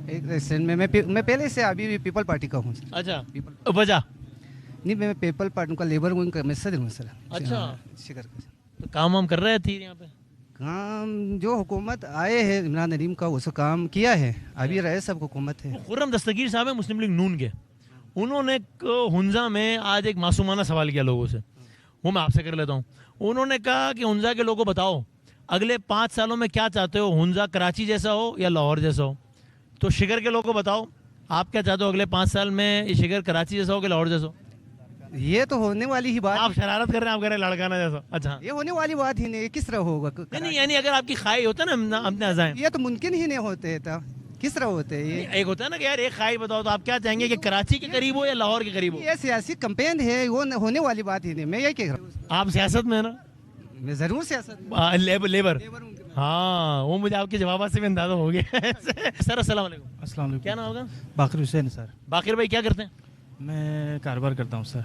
एक इलेक्शन में मैं पहले से अभी भी पीपल पार्टी का हूँ। अच्छा, वजह? नहीं, मैं पीपल पार्टी का लेबर विंग का मिनिस्टर हूँ सर। अच्छा, शिकर तो काम वाम कर रहे थे यहाँ पे? काम जो हुकूमत आए हैं इमरान नदीम का, उसको काम किया है, अभी रहे सब हुकूमत है। खुर्रम दस्तगीर साहब है मुस्लिम लीग नून के, उन्होंने हुंजा में आज एक मासूमाना सवाल किया लोगों से, वो मैं आपसे कर लेता हूँ। उन्होंने कहा कि हुंजा के लोगों बताओ अगले 5 सालों में क्या चाहते हो, हुंजा कराची जैसा हो या लाहौर जैसा हो? तो शिगर के लोगों बताओ आप क्या चाहते हो, अगले 5 साल में ये शिगर कराची जैसा हो कि लाहौर जैसा हो? ये तो होने वाली ही बात। आप शरारत कर रहे हैं, आप कह रहे हैं लड़काना जैसा। अच्छा, ये होने वाली बात ही नहीं, किस तरह होगा? नहीं, यानी अगर आपकी ख्वाहिश होता है ना अपने अज़ाएं, ये तो मुमकिन ही नहीं होते था, किस तरह होते हैं ये? एक होता है ना कि यार एक ख्वाहिश बताओ, तो आप क्या चाहेंगे कि कराची के करीब हो या लाहौर के करीब हो? ये सियासी कैंपेन है, वो होने वाली बात ही नहीं। मैं यही कह रहा हूँ। आप सियासत में है ना? मैं जरूर सियासत। लेबर। हाँ, वो मुझे आपके जवाब से भी अंदाजा हो गया। सर अस्सलाम वालेकुम। अस्सलाम वालेकुम। क्या नाम होगा? बाकिर हुसैन सर। बाकिर भाई क्या करते हैं? मैं कारोबार करता हूँ सर।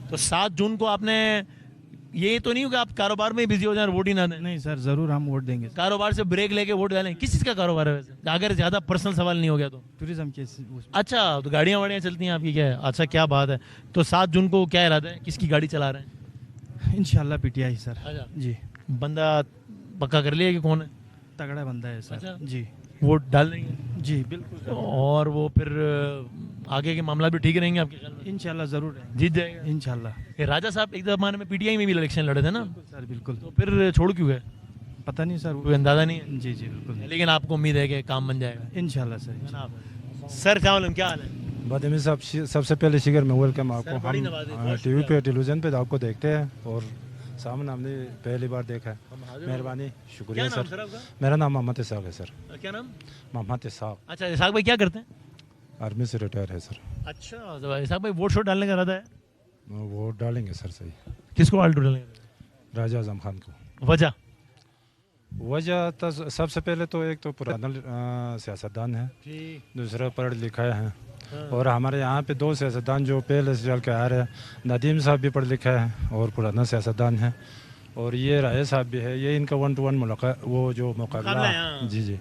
तो 7 जून को आपने ये तो नहीं होगा आप कारोबार में बिजी हो जाए और वोट ही ना दें? नहीं सर, ज़रूर हम वोट देंगे। कारोबार से ब्रेक लेके वोट डालें? किस चीज़ का कारोबार है वैसे, अगर ज़्यादा पर्सनल सवाल नहीं हो गया तो? टूरिज्म के। अच्छा, तो गाड़ियाँ वाड़ियाँ चलती हैं आपकी क्या है? अच्छा, क्या बात है। तो 7 जून को क्या इरादा है, किसकी गाड़ी चला रहे हैं? इंशाल्लाह पीटीआई सर। अच्छा जी। बंदा पक्का कर लिया कि कौन है? तगड़ा बंदा है सर। अच्छा। जी। वोट डाल देंगे? जी बिल्कुल। और वो फिर आगे के मामला भी ठीक रहेंगे आपके ख्याल में? इंशाल्लाह ज़रूर है। जीत जाएगा इंशाल्लाह। ये राजा साहब एक ज़माने में पीटीआई में भी इलेक्शन लड़े थे ना सर? बिल्कुल। तो फिर छोड़ क्यों गए? पता नहीं सर, कोई अंदाजा नहीं है? जी जी बिल्कुल। लेकिन आपको उम्मीद है कि काम बन जाएगा इंशाल्लाह सर। सर क्या हाल है? बादमी साहब, सबसे पहले शिगर में वेलकम आपको। हम टीवी पे टेलीविज़न पे आपको देखते हैं और सामने हमने पहली बार देखा है। मेहरबानी, शुक्रिया सर। मेरा नाम मोहम्मद इसाक है सर। क्या नाम? मोहम्मद इसाक। अच्छा, इसाक भाई क्या करते हैं? आर्मी से रिटायर है सर। अच्छा, इसाक भाई वोट शोट डालने का इरादा है? वोट डालेंगे सर। सही। किसको वोट डालेंगे? राजा आजम खान को। वजह तो सबसे पहले तो एक तो पुराना सियासतदान है, दूसरा पढ़ लिखा है, और हमारे यहाँ पे 2 सियासतदान जो पहले से चल के आ रहे हैं, नदीम साहब भी पढ़ लिखा है और पुराना सियासतदान है, और ये राय साहब भी है। ये इनका 1-to-1 वो जो मुकाबला। जी जी।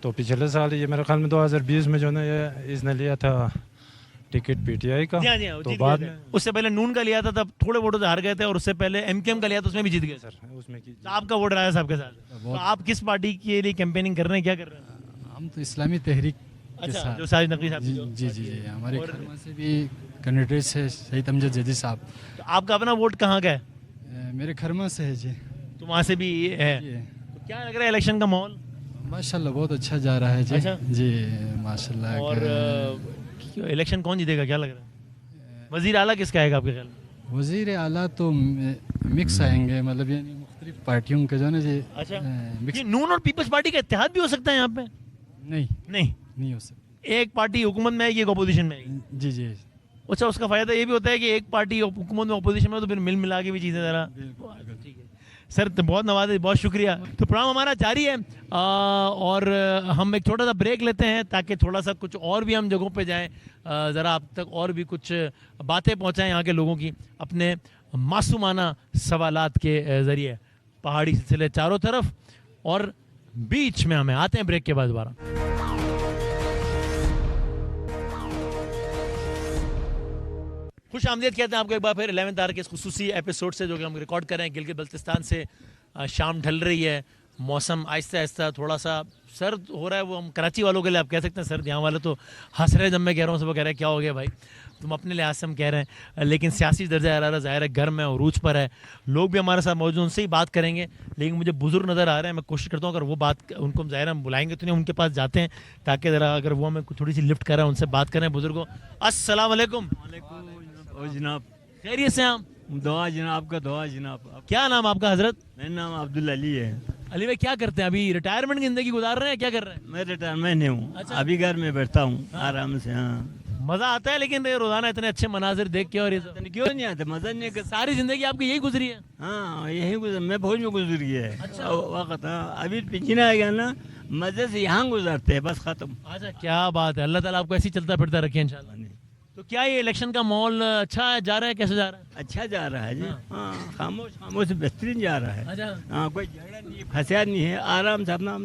तो पिछले साल ये मेरे ख्याल में 2020 में जो ना ये इसने लिया था टिकट पीटीआई का, तो बाद में उससे पहले नून का लिया था, तब थोड़े वोटों से हार गए थे, और उससे पहले एमकेएम का लिया था, उसमें भी जीत गए सर। उसमें तो आपका वोट राजा साहब के साथ। तो आप किस पार्टी के लिए कैंपेनिंग कर रहे हैं, क्या कर रहे हैं? हम तो इस्लामी तहरीक। अच्छा, जो साजिद नकवी साहब। जी जी जी। हमारे खरमा से भी कैंडिडेट है शहीद अमजद जदीद साहब। तो आपका अपना वोट कहाँ का है? मेरे खरमा से है जी। तो वहाँ से भी है। तो क्या लग रहा है इलेक्शन का माहौल? माशाल्लाह बहुत अच्छा जा रहा है जी। अच्छा? जी माशाल्लाह। और इलेक्शन कौन जीतेगा, क्या लग रहा है? वजीर आला किसका आएगा आपके ख्याल में? वजीर आला तो मिक्स आएंगे, मतलब यानी मुख्तलिफ पार्टियों के जो है जी। अच्छा, ये नून और पीपल्स पार्टी का इत्तेहाद भी हो सकता है यहाँ पे? नहीं हो सकता। एक पार्टी हुकूमत में आएगी, एक अपोजिशन में आएगी। जी जी। अच्छा, उसका फायदा ये भी होता है कि एक पार्टी हुकूमत में अपोजिशन में, तो फिर मिल मिला के भी चीज़ें ज़रा। ठीक है सर, तो बहुत नवाज़े, बहुत शुक्रिया। तो प्रोग्राम हमारा जारी है और हम एक छोटा सा ब्रेक लेते हैं ताकि थोड़ा सा कुछ और भी हम जगहों पे जाएं, ज़रा आप तक और भी कुछ बातें पहुंचाएं यहाँ के लोगों की अपने मासूमाना सवालात के ज़रिए। पहाड़ी सिलसिले चारों तरफ और बीच में हमें आते हैं ब्रेक के बाद दोबारा। خوش آمدید کہتے ہیں آپ کو ایک بار پھر 11 آر کے اس خصوصی ایپیسوڈ سے جو کہ ہم ریکارڈ کر رہے ہیں گلگت بلتستان سے. شام ڈھل رہی ہے, موسم آہستہ آہستہ تھوڑا سا سرد ہو رہا ہے. وہ ہم کراچی والوں کے لیے آپ کہہ سکتے ہیں سرد, یہاں والے تو ہنس رہے ہیں جب میں کہہ رہا ہوں. سب وہ کہہ رہے ہیں کیا ہو گیا بھائی, تم اپنے لحاظ سے ہم کہہ رہے ہیں. لیکن سیاسی درجہ حرارت ظاہر ہے گرم ہے, عروج پر ہے. لوگ بھی ہمارے ساتھ موجود, ان سے ہی بات کریں گے. لیکن مجھے بزرگ نظر آ رہے ہیں, میں کوشش کرتا ہوں اگر وہ بات ان کو ظاہر ہم بلائیں گے تو نہیں, ان کے پاس جاتے ہیں تاکہ ذرا اگر وہ ہمیں تھوڑی سی لفٹ کر رہے ہیں ان سے بات کریں. بزرگوں السلام علیکم. جناب خیریت سے آپ؟ دعا جناب کا دعا جناب. کیا نام آپ کا حضرت؟ میرا نام عبدالعلی ہے. علی بھائی کیا کرتے ہیں ابھی؟ ریٹائرمنٹ کی زندگی گزار رہے ہیں, کیا کر رہے ہیں؟ میں ریٹائرمنٹ ہوں, ابھی گھر میں بیٹھتا ہوں آرام سے. ہاں مزہ آتا ہے لیکن روزانہ اتنے اچھے مناظر دیکھ کے, اور یہ کیوں نہیں آتا, مزہ نہیں آتا. ساری زندگی آپ کی یہی گزری ہے؟ ہاں یہی گزر, میں فوج میں گزر گیا ہے وقت. ابھی پنجن آ گیا نا, مزے سے یہاں گزارتے ہیں بس, ختم. اچھا کیا بات ہے, اللہ تعالیٰ آپ کو ایسے ہی چلتا پھرتا رکھے انشاءاللہ. تو کیا یہ الیکشن کا ماحول اچھا جا رہا ہے, کیسے جا رہا ہے؟ اچھا جا رہا ہے جی. ہاں خاموش بہترین جا رہا ہے. ہاں کوئی جھگڑا نہیں, فساد نہیں ہے, آرام سے اپنا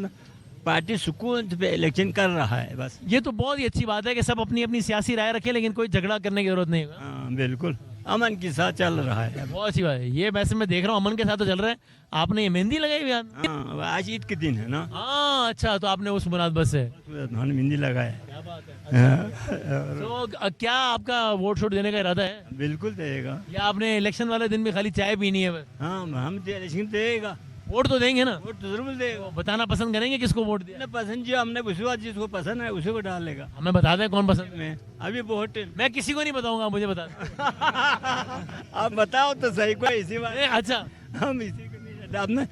پارٹی سکون پہ الیکشن کر رہا ہے بس. یہ تو بہت ہی اچھی بات ہے کہ سب اپنی اپنی سیاسی رائے رکھے, لیکن کوئی جھگڑا کرنے کی ضرورت نہیں ہوگا. ہاں بالکل امن کے ساتھ چل رہا ہے. بہت اچھی بات ہے یہ. ویسے میں دیکھ رہا ہوں امن کے ساتھ تو چل رہا ہے. آپ نے یہ مہندی لگائی ہوئی؟ ہاں آج عید کے دن ہے نا. ہاں اچھا, تو آپ نے اس مناسبت سے مہندی لگایا. کیا بات ہے. تو کیا آپ کا ووٹ شوٹ دینے کا ارادہ ہے؟ بالکل دے گا. یا آپ نے الیکشن والے دن بھی خالی چائے پینی ہے؟ ہاں ہم الیکشن دے گا. ووٹ تو دیں گے نا؟ ووٹ تو ضرور دے گا. بتانا پسند کریں گے کس کو ووٹ دیا؟ پسند جو ہم نے اسی بات جس کو پسند ہے اسی کو ڈالے گا. ہمیں بتا دیں کون پسند ہے. ابھی ووٹ میں کسی کو نہیں بتاؤں گا, مجھے بتا دیں. آپ بتاؤ تو صحیح کوئی اسی بات. اچھا ہم اسی کو نہیں ڈالتے, آپ نے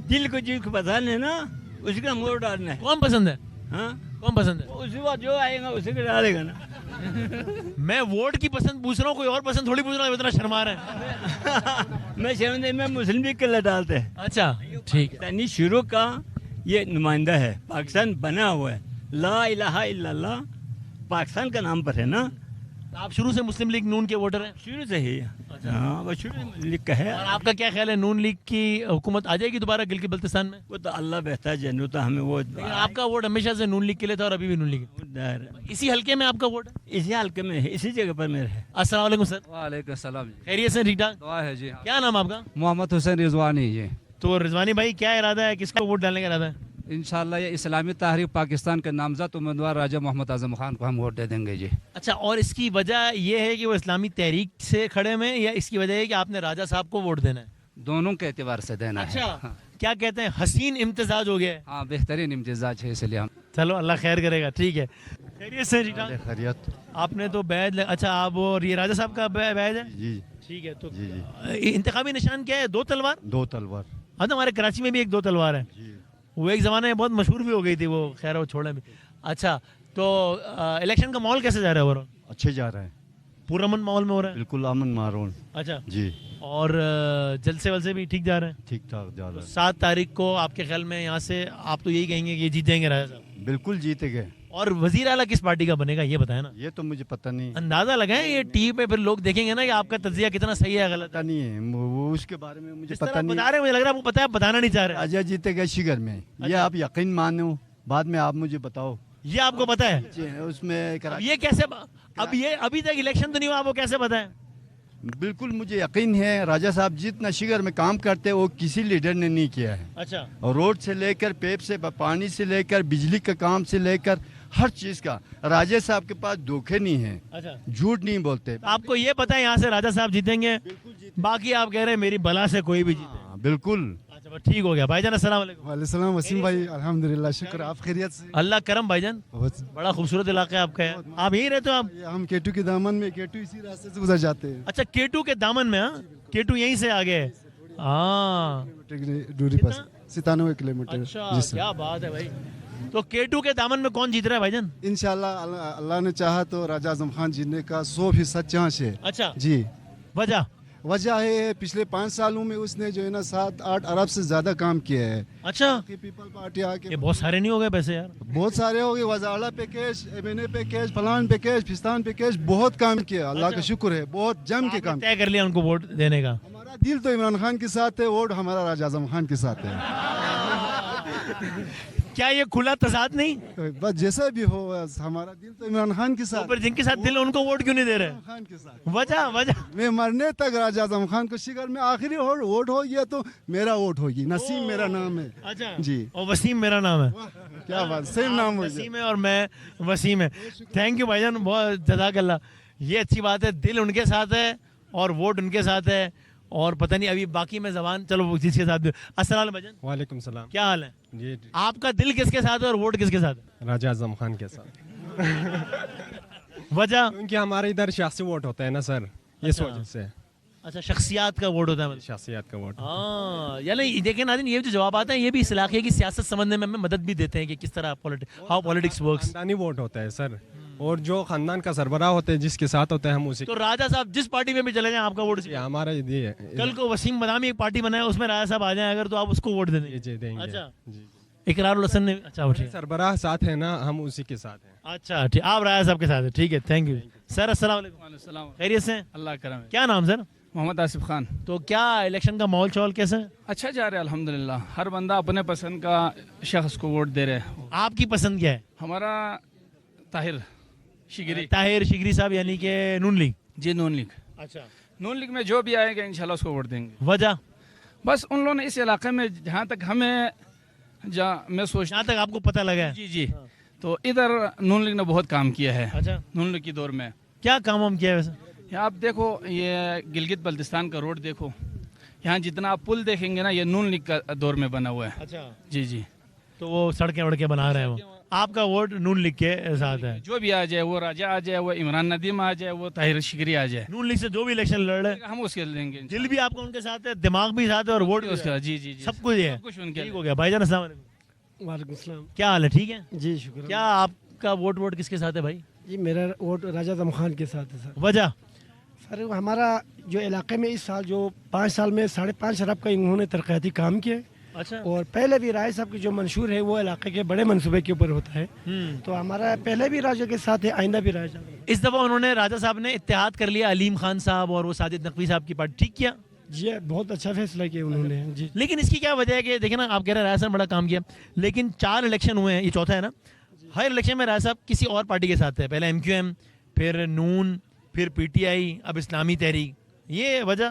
دل کو جس کو پسند ہے نا اسی کا ہم ووٹ ڈالنا ہے. کون پسند ہے؟ ہاں کون پسند ہے؟ اسی بات جو آئے گا اسی کو ڈالے گا نا. میں ووٹ کی پسند پوچھ رہا ہوں, کوئی اور پسند تھوڑی پوچھ رہا ہوں, اتنا شرما رہے ہیں. میں شرمندہ, میں مسلم لیگ کے لیے ڈالتے ہیں. اچھا ٹھیک ہے. شروع کا یہ نمائندہ ہے, پاکستان بنا ہوا ہے, لا الہ الا اللہ پاکستان کا نام پر ہے نا. آپ شروع سے مسلم لیگ نون کے ووٹر ہیں؟ شروع سے ہی. ہاں وہ شروع سے مسلم لیگ کا ہے. اور آپ کا کیا خیال ہے, نون لیگ کی حکومت آ جائے گی دوبارہ گلگت بلتستان میں؟ وہ تو اللہ بہتر جانو, تو ہمیں وہ. آپ کا ووٹ ہمیشہ سے نون لیگ کے لیے تھا اور ابھی بھی نون لیگ. اسی حلقے میں آپ کا ووٹ ہے؟ اسی حلقے میں ہے, اسی جگہ پر میرا ہے. السلام علیکم سر. وعلیکم السلام. خیریت سے؟ ٹھیک ٹھاک دعا ہے جی. کیا نام آپ کا؟ محمد حسین رضوانی جی. تو رضوانی بھائی کیا ارادہ ہے, کس کو ووٹ ڈالنے کا ارادہ ہے؟ انشاءاللہ یہ اسلامی تحریک پاکستان کے نامزد امیدوار راجہ محمد اعظم خان کو ہم ووٹ دے دیں گے جی. اچھا, اور اس کی وجہ یہ ہے کہ وہ اسلامی تحریک سے کھڑے میں, یا اس کی وجہ ہے کہ آپ نے راجہ صاحب کو ووٹ دینا ہے؟ دونوں کے اعتبار سے دینا ہے. اچھا کیا کہتے ہیں, حسین امتزاج ہو گیا ہے؟ ہاں بہترین امتزاج ہے, اس لیے ہم. چلو اللہ خیر کرے گا. ٹھیک ہے, خیریت سے؟ خیریت. آپ نے تو بیج, اچھا آپ وہ یہ راجہ صاحب کا بیج ہے؟ جی ٹھیک ہے. تو انتخابی نشان کیا ہے؟ 2 تلوار. 2 تلوار. ہاں تو ہمارے کراچی میں بھی ایک 2 تلوار ہے. وہ ایک زمانے میں بہت مشہور بھی ہو گئی تھی وہ, خیر وہ چھوڑے بھی. اچھا تو الیکشن کا ماحول کیسے جا رہا ہے؟ اچھے جا رہا ہے, پرامن ماحول میں ہو رہا ہے؟ بالکل امن مارون. اچھا جی. اور جلسے ولسے بھی ٹھیک جا رہے ہیں؟ ٹھیک ٹھاک جا رہا ہے. 7 تاریخ کو آپ کے خیال میں یہاں سے آپ تو یہی کہیں گے کہ یہ جیت جائیں گے راجہ صاحب؟ بالکل جیتے گئے. اور وزیر اعلیٰ کس پارٹی کا بنے گا یہ بتائیں نا. یہ تو مجھے پتہ نہیں. اندازہ لگائیں, یہ ٹی وی پہ پھر لوگ دیکھیں گے نا کہ آپ کا تجزیہ کتنا صحیح ہے غلط. پتہ نہیں ہے وہ, اس کے بارے میں مجھے پتہ نہیں. بتا رہے ہیں, مجھے لگ رہا ہے وہ پتہ ہے, بتانا نہیں چاہ رہے. راجہ جیتے گئے شگر میں, یہ آپ یقین مانو, بعد میں آپ مجھے بتاؤ. یہ آپ کو پتہ ہے اس میں یہ کیسے, اب یہ ابھی تک الیکشن تو نہیں ہوا, آپ کو کیسے پتہ ہے؟ بالکل مجھے یقین ہے. راجہ صاحب جتنا شگر میں کام کرتے وہ کسی لیڈر نے نہیں کیا ہے. اچھا. اور روڈ سے لے کر پیپ سے پانی سے لے کر بجلی کا کام سے لے کر ہر چیز کا راجہ صاحب کے پاس دھوکے نہیں ہیں. اچھا. جھوٹ نہیں بولتے. آپ کو یہ پتہ ہے یہاں سے راجہ صاحب جیتیں گے, باقی آپ کہہ رہے ہیں میری بلا سے کوئی بھی جیتے؟ بالکل. اچھا ٹھیک ہو گیا. بھائی جان السلام علیکم. وعلیکم السلام وسیم بھائی, الحمدللہ شکر, آپ خیریت سے؟ اللہ کرم بھائی جان, بڑا خوبصورت علاقہ ہے آپ کا. آپ یہیں رہتے ہو آپ؟ ہم کیٹو کے دامن میں, کیٹو اسی راستے سے گزر جاتے ہیں. اچھا کیٹو کے دامن میں؟ ہاں کیٹو یہیں سے آگے ہے. ہاں دوری پر 97 کلومیٹر. اچھا کیا بات ہے بھائی. تو کیٹو کے دامن میں کون جیت رہا ہے بھائی جان؟ انشاءاللہ اللہ نے چاہا تو راجہ اعظم خان جیتنے کا 100% چانس ہے. اچھا جی. وجہ ہے پچھلے 5 سالوں میں اس نے جو ہے نا 7-8 ارب سے زیادہ کام کیا ہے. اچھا. پیپل پارٹی آ کے یہ بہت سارے نہیں ہو گئے پیسے یار؟ بہت سارے ہو گئے. وزارہ پیکیج, MNA پیکیج, فلان پیکیج, پستان پیکیج, بہت کام کیا. اللہ کا شکر ہے, بہت جم کے کام طے کر لیا ان کو ووٹ دینے کا. ہمارا دل تو عمران خان کے ساتھ ہے, ووٹ ہمارا راجہ اعظم خان کے ساتھ ہے. کیا یہ کھلا تضاد نہیں؟ بس جیسا بھی ہو ہمارا دل تو عمران خان کے ساتھ. جن کے ساتھ دل ان کو ووٹ کیوں نہیں دے رہے؟ خان کے ساتھ وجہ میں مرنے تک راجہ اعظم خان کو شکر میں آخری ووٹ ہو گیا تو میرا ووٹ ہوگی. نسیم میرا نام ہے. اچھا جی. اور وسیم میرا نام ہے. کیا بات, سیم نام ہو وسیم ہے اور میں وسیم ہے. تھینک یو بھائی جان, بہت جزاک اللہ. یہ اچھی بات ہے, دل ان کے ساتھ ہے اور ووٹ ان کے ساتھ ہے. اور پتہ نہیں ابھی باقی میں زبان, چلو جس کے ساتھ. السلام علیکم بھائی. وعلیکم السلام. کیا حال ہے جی؟ آپ کا دل کس کے ساتھ ہے اور ووٹ کس کے ساتھ ہے؟ راجہ اعظم خان کے ساتھ. وجہ کیونکہ ہمارے ادھر سیاسی ووٹ ہوتا ہے نا سر, اس وجہ سے. اچھا, شخصیات کا ووٹ ہوتا ہے. شخصیات کا ووٹ. ہاں, یعنی دیکھیں ناظرین, یہ جو جوابات ہیں یہ بھی اس علاقے کی سیاست سمجھنے میں ہمیں مدد بھی دیتے ہیں کہ کس طرح ہاؤ پولیٹکس ورکس. خاندانی ووٹ ہوتا ہے سر, اور جو خاندان کا سربراہ ہوتے ہیں جس کے ساتھ ہوتے ہیں ہم اسی. تو راجہ صاحب جس پارٹی میں بھی چلے جائیں آپ کا ووٹ ہمارا یہ ہے. کل کو وسیم بدامی ایک پارٹی بنائے, اس میں راجہ صاحب آ جائیں اگر, تو آپ اس کو ووٹ دیں گے؟ جی دیں گے. اچھا, جی. اقرار الحسن نے اچھا سربراہ ساتھ ہے نا, ہم اسی کے ساتھ ہیں. اچھا ٹھیک, آپ راجہ صاحب کے ساتھ ہیں. ٹھیک ہے, تھینک یو سر. السلام علیکم. خیریت سے؟ اللہ کرم. کیا نام سر؟ محمد آصف خان. تو کیا الیکشن کا ماحول چول کیسا ہے؟ اچھا جا رہا ہے الحمدللہ. ہر بندہ اپنے پسند کا شخص کو ووٹ دے رہے ہیں. آپ کی پسند کیا ہے؟ ہمارا طاہر شگری. طاہر شگری صاحب, یعنی کہ نون لیگ. جی نون لیگ. اچھا, نون لیگ میں جو بھی آئے گا انشاءاللہ اس کو ووٹ دیں گے. وجہ بس ان لوگوں نے اس علاقے میں جہاں تک ہمیں میں سوچ جہاں تک آپ کو پتہ لگا ہے. جی جی, تو ادھر نون لیگ نے بہت کام کیا ہے. اچھا, نون لیگ کی دور میں کیا کام ہم کیا ہے ویسے؟ آپ دیکھو, یہ گلگت بلتستان کا روڈ دیکھو, یہاں جتنا آپ پل دیکھیں گے نا یہ نون لیگ کا دور میں بنا ہوا ہے. اچھا جی جی, تو وہ سڑکیں وڑکیں بنا رہے ہیں. وہ آپ کا ووٹ نون لیگ کے ساتھ ہے. جو بھی آ جائے, وہ راجہ آ جائے, وہ عمران ندیم آ جائے, وہ طاہر شگری آ جائے, نون لیگ سے جو بھی الیکشن لڑ رہے ہم اس کے لیں گے. دل بھی آپ کو ان کے ساتھ ہے, دماغ بھی ساتھ ہے, اور ووٹ اس کا. جی جی, سب کچھ ہے. ٹھیک ہو گیا بھائی جان. السلام علیکم. وعلیکم السلام. کیا حال ہے؟ ٹھیک ہے جی شکریہ. کیا آپ کا ووٹ کس کے ساتھ ہے بھائی؟ جی میرا ووٹ راجہ اعظم خان کے ساتھ ہے سر. وجہ سر ہمارا جو علاقے میں اس سال جو 5 سال میں 5.5 ارب کا انہوں نے ترقیاتی کام کیے. اچھا, اور پہلے بھی راجہ صاحب کی جو منشور ہے وہ علاقے کے بڑے منصوبے کے اوپر ہوتا ہے. تو ہمارا پہلے بھی راجہ کے ساتھ ہے, آئندہ بھی راجہ. اس دفعہ انہوں نے راجہ صاحب نے اتحاد کر لیا علیم خان صاحب اور وہ ساجد نقوی صاحب کی پارٹی. ٹھیک کیا؟ جی بہت اچھا فیصلہ کیا انہوں نے. جی لیکن اس کی کیا وجہ ہے کہ دیکھیں نا, آپ کہہ رہے ہیں راجہ صاحب بڑا کام کیا, لیکن 4 الیکشن ہوئے ہیں, یہ چوتھا ہے نا. ہر الیکشن میں راجہ صاحب کسی اور پارٹی کے ساتھ ہے. پہلے ایم کیو ایم, پھر نون, پھر پی ٹی آئی, اب اسلامی تحریک. یہ وجہ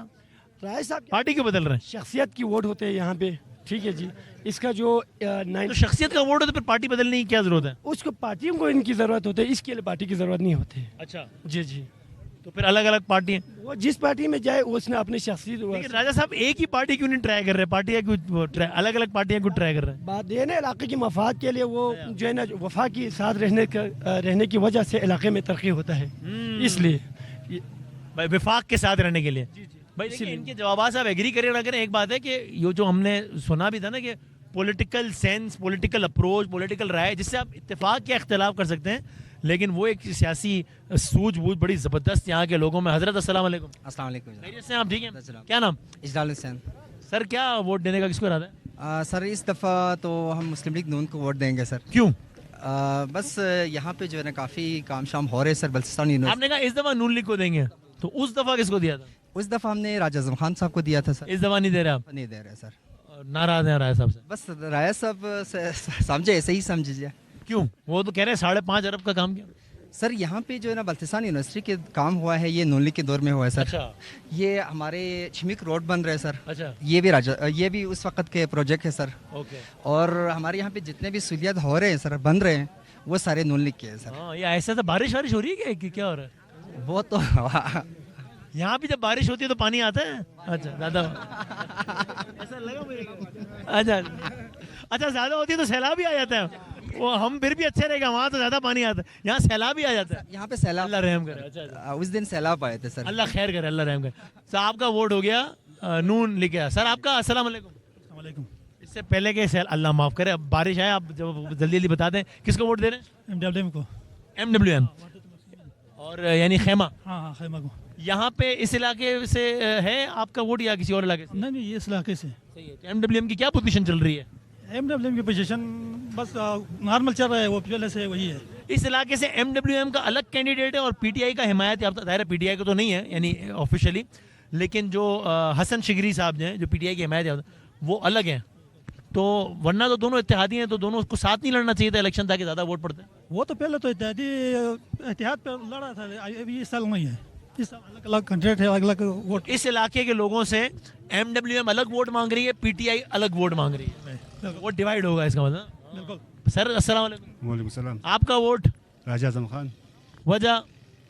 راجہ صاحب پارٹی کیوں بدل رہے ہیں؟ شخصیت کی ووٹ ہوتے ہیں یہاں پہ. ٹھیک ہے جی, اس کا جو تو شخصیت کا ووٹ ہے تو پھر پارٹی بدلنے کی کیا ضرورت ہے؟ اس کو پارٹیوں کو ان کی ضرورت ہوتی ہے, اس کے لیے پارٹی کی ضرورت نہیں ہوتی. اچھا جی جی, تو پھر الگ الگ پارٹی ہیں. وہ جس پارٹی میں جائے اس نے اپنی شخصیت. لیکن راجہ صاحب ایک ہی پارٹی کیوں نہیں ٹرائی کر رہے؟ پارٹیاں کیوں الگ الگ پارٹیاں کیوں ٹرائی کر رہے ہیں؟ بات یہ نا, علاقے کی مفاد کے لیے وہ جو ہے نا وفا کے ساتھ رہنے کی وجہ سے علاقے میں ترقی ہوتا ہے, اس لیے وفاق کے ساتھ رہنے کے لیے. بھائی ان کے جوابات آپ ایگری کریں نہ کریں, ایک بات ہے کہ یہ جو ہم نے سنا بھی تھا نا کہ political sense, political approach, political رائے, جس سے آپ اتفاق یا اختلاف کر سکتے ہیں, لیکن وہ ایک سیاسی سوجھ بوجھ بڑی زبردست یہاں کے لوگوں میں. حضرت السلام علیکم. السلام علیکم. خیریت سے آپ؟ ٹھیک ہیں. کیا نام؟ اجلال حسین. سر کیا ووٹ دینے کا کس کو ارادہ ہے؟ سر اس دفعہ تو ہم مسلم لیگ نون کو ووٹ دیں گے سر. کیوں؟ بس یہاں پہ جو ہے نا کافی کام شام ہو رہے سر. بلتستان یونیورسٹی. آپ نے کہا اس دفعہ نون لیگ کو دیں گے, تو اس دفعہ کس کو دیا تھا؟ اس دفعہ ہم نے راجہ اعظم خان صاحب کو دیا تھا سر. اس دفعہ نہیں دے رہے آپ؟ نہیں دے رہے سر. ناراض ہیں راجہ صاحب سے؟ بس راجہ صاحب سمجھے ایسے ہی سمجھیے. کیوں؟ وہ تو کہہ رہے ہیں 5.5 ارب کا کام کیا سر. یہاں پہ جو ہے نا بلتستان یونیورسٹی کے کام ہوا ہے, یہ نون لیگ کے دور میں ہوا ہے سر. اچھا. یہ ہمارے چمک روڈ بن رہے سر. اچھا. یہ بھی اس وقت کے پروجیکٹ ہے سر. اوکے. اور ہمارے یہاں پہ جتنے بھی سہولیات ہو رہے ہیں سر, بن رہے ہیں, وہ سارے نون لیگ کے ہیں سر. ہاں, یہ ایسا تو بارش ہو رہی ہے کہ کیا ہو رہا ہے؟ وہ تو یہاں بھی جب بارش ہوتی ہے تو پانی آتا ہے. اچھا زیادہ ایسا لگا مجھے. اچھا زیادہ ہوتی ہے تو سیلاب بھی آ جاتا ہے. وہ ہم پھر بھی اچھے رہے گا, وہاں تو زیادہ پانی آتا ہے, یہاں سیلاب بھی آ جاتا ہے. یہاں پہ سیلاب, اللہ رحم کرے. اس دن سیلاب آئے تھے سر. اللہ خیر کرے, اللہ رحم کرے. سر آپ کا ووٹ ہو گیا نون لکھ گیا. سر آپ کا السلام علیکم. السلام علیکم. اس سے پہلے کہ اللہ معاف کرے, اب بارش آئے, آپ جلدی جلدی بتا دیں کس کو ووٹ دے رہے ہیں؟ MWM کو. MWM اور یعنی خیمہ. ہاں خیمہ کو. یہاں پہ اس علاقے سے ہے آپ کا ووٹ یا کسی اور علاقے سے؟ نہیں, یہ اس علاقے سے. صحیح ہے. MWM کی کیا پوزیشن چل رہی ہے؟ MWM کی پوزیشن بس نارمل چل رہا ہے, وہ پہلے سے وہی ہے. اس علاقے سے MWM کا الگ کینڈیڈیٹ ہے اور PTI کا حمایت یافتہ. ظاہر ہے PTI کا تو نہیں ہے یعنی آفیشیلی, لیکن جو حسن شگری صاحب ہیں جو PTI کی حمایت یافتہ, وہ الگ ہیں. تو ورنہ تو دونوں اتحادی ہیں, تو دونوں کو ساتھ نہیں لڑنا چاہیے تھا الیکشن تاکہ زیادہ ووٹ پڑتے. وہ تو پہلے تو اتحاد پہ لڑا تھا, ابھی اس سال نہیں ہے, اس سال الگ الگ کینڈیڈیٹ ہے, الگ الگ ووٹ. اس علاقے کے لوگوں سے MWM الگ ووٹ مانگ رہی ہے, PTI الگ ووٹ مانگ رہی ہے, ووٹ ڈیوائیڈ ہوگا اس کا مطلب. بالکل سر, السلام علیکم. وعلیکم السلام. آپ کا ووٹ راجہ اعظم خان. وجہ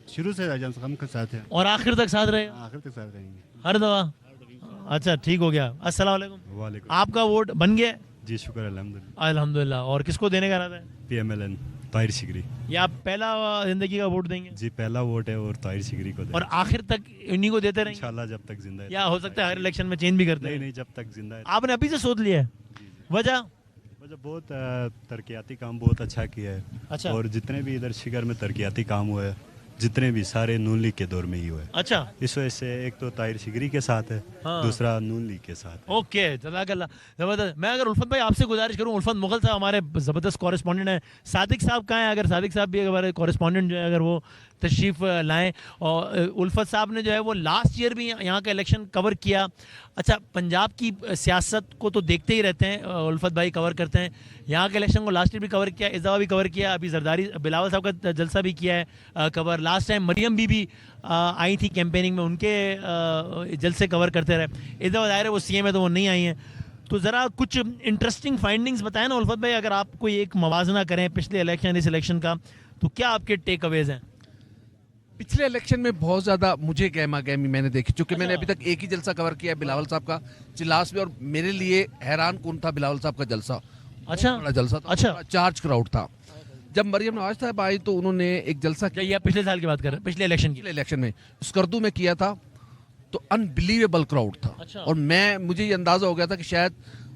شروع سے راجہ اعظم خان کے ساتھ ہے, اور آخر تک ساتھ رہے, آخر تک ساتھ رہیں گے ہر دفعہ. اچھا ٹھیک ہو گیا. السلام علیکم. وعلیکم. آپ کا ووٹ بن گیا؟ جی شکر الحمدللہ. الحمدللہ. اور کس کو دینے کا ارادہ ہے؟ PMLN طاہر شکری. یہ آپ پہلا زندگی کا ووٹ دیں گے؟ جی پہلا ووٹ ہے اور طاہر شکری کو دیں گے, اور آخر تک انہی کو دیتے رہیں گے انشاءاللہ جب تک زندہ ہے. یا ہو سکتا ہے ہر الیکشن میں چینج بھی کرتے ہیں؟ نہیں جب تک زندہ ہے. آپ نے ابھی سے سوچ لیا ہے؟ وجہ بہت ترقیاتی کام بہت اچھا کیا ہے. اچھا. اور جتنے بھی ادھر شگر میں ترقیاتی کام ہوئے جتنے بھی سارے نون لیگ کے دور میں ہی ہوئے. اچھا. اس وجہ سے ایک تو طاہر شگری کے ساتھ ہے, دوسرا نون لیگ کے ساتھ. اوکے جزاک اللہ. زبردست. میں اگر الفت بھائی آپ سے گزارش کروں, الفت مغل صاحب ہمارے زبردست کورسپونڈنٹ ہیں, صادق صاحب کہاں ہیں؟ اگر صادق صاحب بھی ہمارے کورسپونڈنٹ جو ہے اگر وہ تشریف لائیں. اور الفت صاحب نے جو ہے وہ لاسٹ ایئر بھی یہاں کا الیکشن کور کیا. اچھا پنجاب کی سیاست کو تو دیکھتے ہی رہتے ہیں, الفت بھائی کور کرتے ہیں. یہاں کے الیکشن کو لاسٹ ایئر بھی کور کیا, اس دفعہ بھی کور کیا, ابھی زرداری بلاول صاحب کا جلسہ بھی کیا ہے کور. لاسٹ ٹائم مریم بھی آئی تھی کیمپیننگ میں, ان کے جلسے کور کرتے رہے. اس دفعہ ظاہر ہے وہ CM ہے تو وہ نہیں آئی ہیں. تو ذرا کچھ انٹرسٹنگ فائنڈنگز بتائیں نا الفت بھائی, اگر آپ کوئی ایک موازنہ کریں پچھلے الیکشن اس الیکشن کا, تو کیا آپ کے ٹیک اویز ہیں؟ پچھلے الیکشن میں بہت زیادہ مجھے گہما گہمی میں نے دیکھی, چونکہ میں نے ابھی تک ایک ہی جلسہ کور کیا ہے بلاول صاحب کا چلاس میں, اور میرے لیے حیران کن تھا بلاول صاحب کا جلسہ. اچھا بڑا جلسہ تھا, اچھا چارج کراؤڈ تھا. جب مریم نواز صاحب آئی تو انہوں نے ایک جلسہ کیا, یہ پچھلے سال کی بات کر رہے ہیں, پچھلے الیکشن میں اسکردو میں کیا تھا, تو انبلیویبل کراؤڈ تھا. اور مجھے یہ اندازہ ہو گیا تھا کہ شاید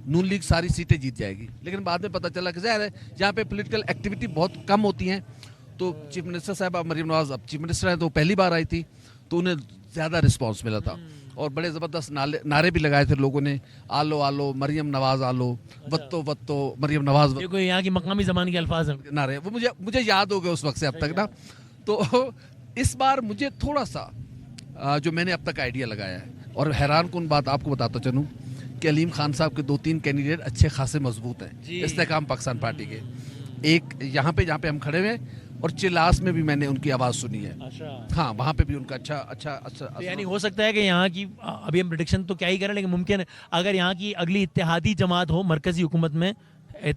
نون لیگ ساری سیٹیں جیت جائے گی, لیکن بعد میں پتہ چلا کہ ظاہر ہے جہاں پہ پولیٹیکل ایکٹیویٹی بہت کم ہوتی ہیں, تو چیف منسٹر صاحب مریم نواز اب چیف منسٹر ہیں, تو پہلی بار آئی تھی تو انہیں زیادہ رسپانس ملا تھا, اور بڑے زبردست نعرے بھی لگائے تھے لوگوں نے, آلو آلو مریم نواز آلو, وتو وتو مریم نواز. یہ کوئی یہاں کی مقامی زبان کے الفاظ ہیں نعرے, وہ مجھے یاد ہو گئے اس وقت سے اب تک نا. تو اس بار مجھے تھوڑا سا جو میں نے اب تک آئیڈیا لگایا ہے, اور حیران کن بات آپ کو بتاتا چلوں کہ علیم خان صاحب کے 2-3 کینڈیڈیٹ اچھے خاصے مضبوط ہیں استحکام پاکستان پارٹی کے. ایک یہاں پہ جہاں پہ ہم کھڑے ہوئے, اور چلاس میں بھی میں نے ان کی آواز سنی ہے. ہاں وہاں پہ بھی ان کا اچھا یعنی ہو سکتا ہے کہ یہاں کی, ابھی ہم پریڈکشن تو کیا ہی کریں, لیکن ممکن ہے اگر یہاں کی اگلی اتحادی جماعت ہو مرکزی حکومت میں,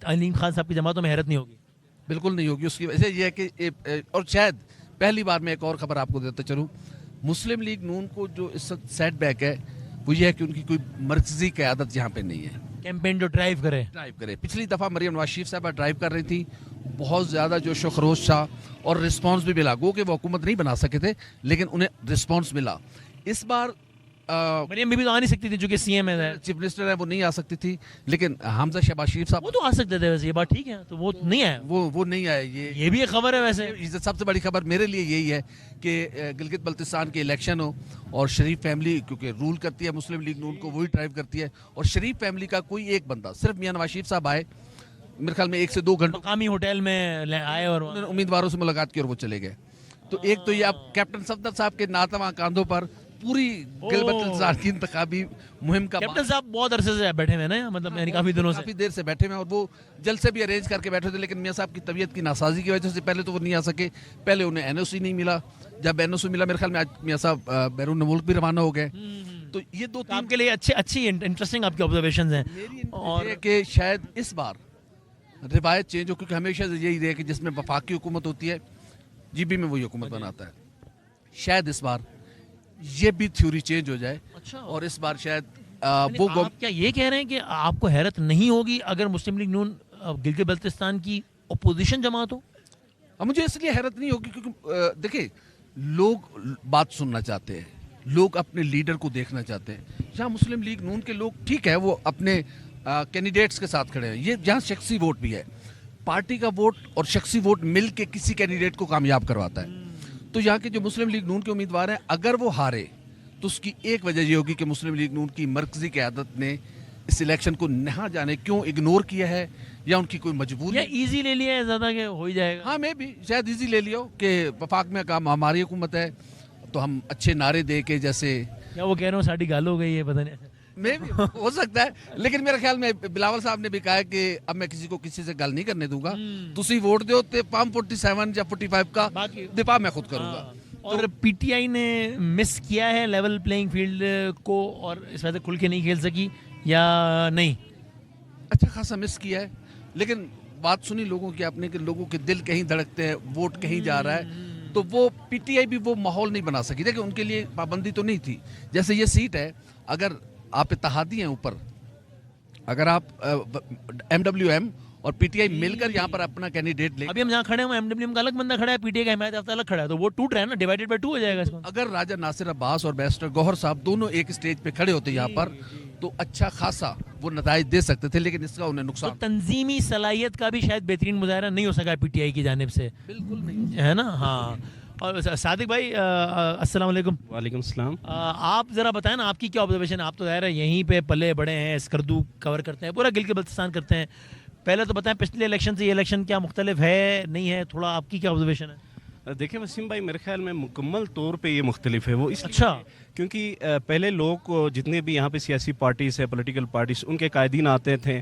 علیم خان صاحب کی جماعتوں میں حیرت نہیں ہوگی. بالکل نہیں ہوگی. اس کی وجہ یہ ہے کہ, اور شاید پہلی بار میں ایک اور خبر آپ کو دیتا چلوں, مسلم لیگ نون کو جو اس وقت سیٹ بیک ہے وہ یہ ہے کہ ان کی کوئی مرکزی قیادت یہاں پہ نہیں ہے. کیمپین جو ڈرائیو کرے. پچھلی دفعہ مریم نواز شریف صاحبہ ڈرائیو کر رہی تھی, بہت زیادہ جوش و خروش تھا, اور رسپانس بھی ملا. گو کہ وہ حکومت نہیں بنا سکے تھے, لیکن انہیں رسپانس ملا. اس بار مریم بھی تو آ نہیں سکتی تھی چونکہ CM ہے, چیف منسٹر ہے, وہ نہیں آ سکتی تھی, لیکن حمزہ شہباز شریف صاحب وہ تو آ سکتے تھے. ویسے یہ بات ٹھیک ہے, تو وہ نہیں آئے, وہ نہیں آئے. یہ بھی ایک خبر ہے. ویسے سب سے بڑی خبر میرے لیے یہی ہے کہ گلگت بلتستان کے الیکشن ہو, اور شریف فیملی کیونکہ رول کرتی ہے مسلم لیگ نون کو, وہی ڈرائیو کرتی ہے, اور شریف فیملی کا کوئی ایک بندہ, صرف میاں نواز شریف صاحب آئے, میرے خیال میں 1 سے 2 گھنٹے مقامی ہوٹل میں آئے اور امیدواروں سے ملاقات کی اور وہ چلے گئے. تو ایک تو یہ اب کیپٹن صفدر صاحب کے ناتواں کاندھوں پر پوری گلگت بلتستان کی انتخابی مہم کا. کیپٹن صاحب بہت عرصے سے بیٹھے ہوئے ہیں, مطلب یعنی کافی دنوں سے, کافی دیر سے بیٹھے ہوئے ہیں, اور وہ جلسے بھی ارینج کر کے بیٹھے تھے, لیکن میاں صاحب کی طبیعت کی ناسازی کی وجہ سے پہلے تو وہ نہیں آ سکے. پہلے انہیں NOC نہیں ملا, جب NOC ملا میرے خیال میں آج میاں صاحب بیرون ملک بھی روانہ ہو گئے. تو یہ 2-3 کے لیے اچھی انٹرسٹنگ آپ کی آبزرویشنز ہیں. اور کہ شاید اس بار روایت چینج ہو, کیونکہ ہمیشہ یہی رہے کہ جس میں وفاقی حکومت ہوتی ہے GB میں وہی حکومت بناتا ہے. شاید اس بار یہ بھی تھیوری چینج ہو جائے, اور اس بار شاید وہ. آپ کیا یہ کہہ رہے ہیں کہ آپ کو حیرت نہیں ہوگی اگر مسلم لیگ نون گلگت بلتستان کی اپوزیشن جماعت ہو؟ مجھے اس لیے حیرت نہیں ہوگی کیونکہ دیکھیں لوگ بات سننا چاہتے ہیں, لوگ اپنے لیڈر کو دیکھنا چاہتے ہیں. جہاں مسلم لیگ نون کے لوگ ٹھیک ہے وہ اپنے کینڈیڈیٹس کے ساتھ کھڑے ہیں, یہ جہاں شخصی ووٹ بھی ہے, پارٹی کا ووٹ اور شخصی ووٹ مل کے کسی کینڈیڈیٹ کو کامیاب کرواتا ہے. تو یہاں کے جو مسلم لیگ نون کے امیدوار ہیں, اگر وہ ہارے تو اس کی ایک وجہ یہ ہوگی کہ مسلم لیگ نون کی مرکزی قیادت نے اس الیکشن کو نہ جانے کیوں اگنور کیا ہے, یا ان کی کوئی مجبوری, یا ایزی لے لیا ہے زیادہ کہ ہو ہی جائے گا. ہاں میں بھی شاید ایزی لے لیا ہو کہ وفاق میں کام ہماری حکومت ہے تو ہم اچھے نعرے دے کے, جیسے یا وہ کہہ رہے ہوں ساڑھی گال ہو گئی ہے, پتہ نہیں میں بھی ہو سکتا ہے, لیکن میرے خیال میں بلاول صاحب نے بھی کہا کہ اب میں کسی کو کسی سے گل نہیں کرنے دوں گا, تسی ووٹ دیو تے پام 47 یا 45 کا دفاع میں خود کروں گا. اور پی ٹی آئی نے مس کیا ہے لیول پلینگ فیلڈ کو اور اس وجہ سے کھل کے نہیں کھیل سکی یا نہیں؟ اچھا خاصا مس کیا ہے, لیکن بات سنی لوگوں کی آپ نے کہ لوگوں کے دل کہیں دھڑکتے ہیں, ووٹ کہیں جا رہا ہے, تو وہ پی ٹی آئی بھی وہ ماحول نہیں بنا سکی. دیکھیں ان کے لیے پابندی تو نہیں تھی. جیسے یہ سیٹ ہے, اگر آپ اتحادی ہیں اوپر, اگر آپ ایم ڈبلیو ایم اور پی ٹی آئی مل کر یہاں پر اپنا کینڈیڈیٹ لیں, ابھی ہم جہاں کھڑے ہیں ایم ڈبلیو ایم کا الگ بندہ کھڑا ہے, پی ٹی آئی کا حمایت یافتہ الگ کھڑا ہے, تو وہ ٹوٹ رہا ہے نا, ڈیوائیڈڈ بائی 2 ہو جائے گا اس کو. اگر راجہ ناصر عباس اور بیرسٹر گوہر صاحب دونوں ایک اسٹیج پہ کھڑے ہوتے یہاں پر, تو اچھا خاصا وہ نتائج دے سکتے تھے, لیکن اس کا انہیں نقصان. تنظیمی صلاحیت کا بھی شاید بہترین مظاہرہ نہیں ہو سکا پی ٹی آئی کی جانب سے, بالکل نہیں ہے نا. ہاں, اور صادق بھائی السلام علیکم. وعلیکم السلام. آپ ذرا بتائیں نا آپ کی کیا آبزرویشن ہے؟ آپ تو ظاہر ہے یہیں پہ پلے بڑے ہیں, اسکردو کور کرتے ہیں, پورا گلگت بلتستان کرتے ہیں. پہلے تو بتائیں پچھلے الیکشن سے یہ الیکشن کیا مختلف ہے نہیں ہے, تھوڑا آپ کی کیا آبزرویشن ہے؟ دیکھیں وسیم بھائی, میرے خیال میں مکمل طور پہ یہ مختلف ہے. وہ اس اچھا کیونکہ پہلے لوگ جتنے بھی یہاں پہ سیاسی پارٹیز ہیں, پولیٹیکل پارٹیز, ان کے قائدین آتے تھے,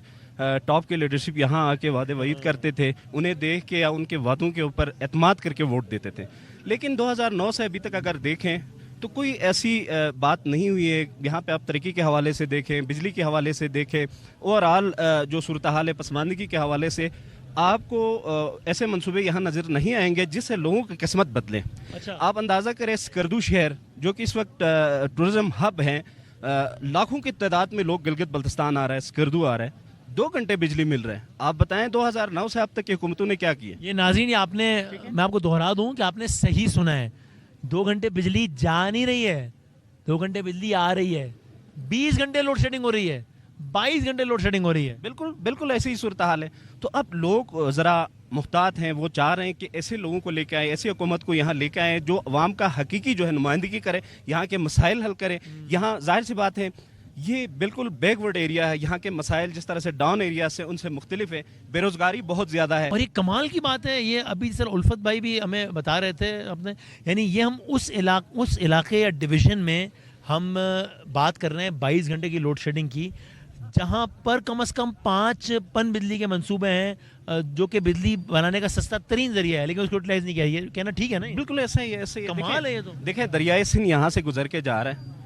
ٹاپ کے لیڈرشپ یہاں آ کے وعدے وعید کرتے تھے, انہیں دیکھ کے یا ان کے وعدوں کے اوپر اعتماد کر کے ووٹ دیتے تھے. لیکن 2009 سے ابھی تک اگر دیکھیں تو کوئی ایسی بات نہیں ہوئی ہے. یہاں پہ آپ ترقی کے حوالے سے دیکھیں, بجلی کے حوالے سے دیکھیں, اوور آل جو صورتحال ہے پسماندگی کے حوالے سے, آپ کو ایسے منصوبے یہاں نظر نہیں آئیں گے جس سے لوگوں کی قسمت بدلے. آپ اندازہ کریں اسکردو شہر جو کہ اس وقت ٹورزم ہب ہیں, لاکھوں کی تعداد میں لوگ گلگت بلتستان آ رہا ہے, اسکردو آ رہا ہے, 2 گھنٹے بجلی مل رہے ہیں. آپ بتائیں 2009 سے اب تک کی حکومتوں نے کیا کیا؟ یہ ناظرین آپ نے, میں آپ کو دہرا دوں کہ آپ نے صحیح سنا ہے, 2 گھنٹے بجلی جا نہیں رہی ہے, 2 گھنٹے بجلی آ رہی ہے. 20 گھنٹے لوڈ شیڈنگ ہو رہی ہے, 22 گھنٹے لوڈ شیڈنگ ہو رہی ہے. بالکل ایسی ہی صورتحال ہے. تو اب لوگ ذرا محتاط ہیں, وہ چاہ رہے ہیں کہ ایسے لوگوں کو لے کے آئیں, ایسی حکومت کو یہاں لے کے آئیں جو عوام کا حقیقی جو ہے نمائندگی کرے, یہاں کے مسائل حل کرے. یہاں ظاہر سی بات ہے یہ بالکل بیک ورڈ ایریا ہے, یہاں کے مسائل جس طرح سے ڈاؤن ایریا سے ان سے مختلف ہے, بے روزگاری بہت زیادہ ہے. اور یہ کمال کی بات ہے, یہ ابھی سر الفت بھائی بھی ہمیں بتا رہے تھے اپنے, یعنی یہ ہم اس علاقے یا ڈویژن میں ہم بات کر رہے ہیں 22 گھنٹے کی لوڈ شیڈنگ کی, جہاں پر کم از کم 5 پن بجلی کے منصوبے ہیں جو کہ بجلی بنانے کا سستا ترین ذریعہ ہے, لیکن اس کو یوٹیلائز نہیں کیا. یہ کہنا ٹھیک ہے نا؟ بالکل ایسا ہی ہے, کمال ہے یہ. تو دیکھیں دریائے سندھ یہاں سے گزر کے جا رہا ہے,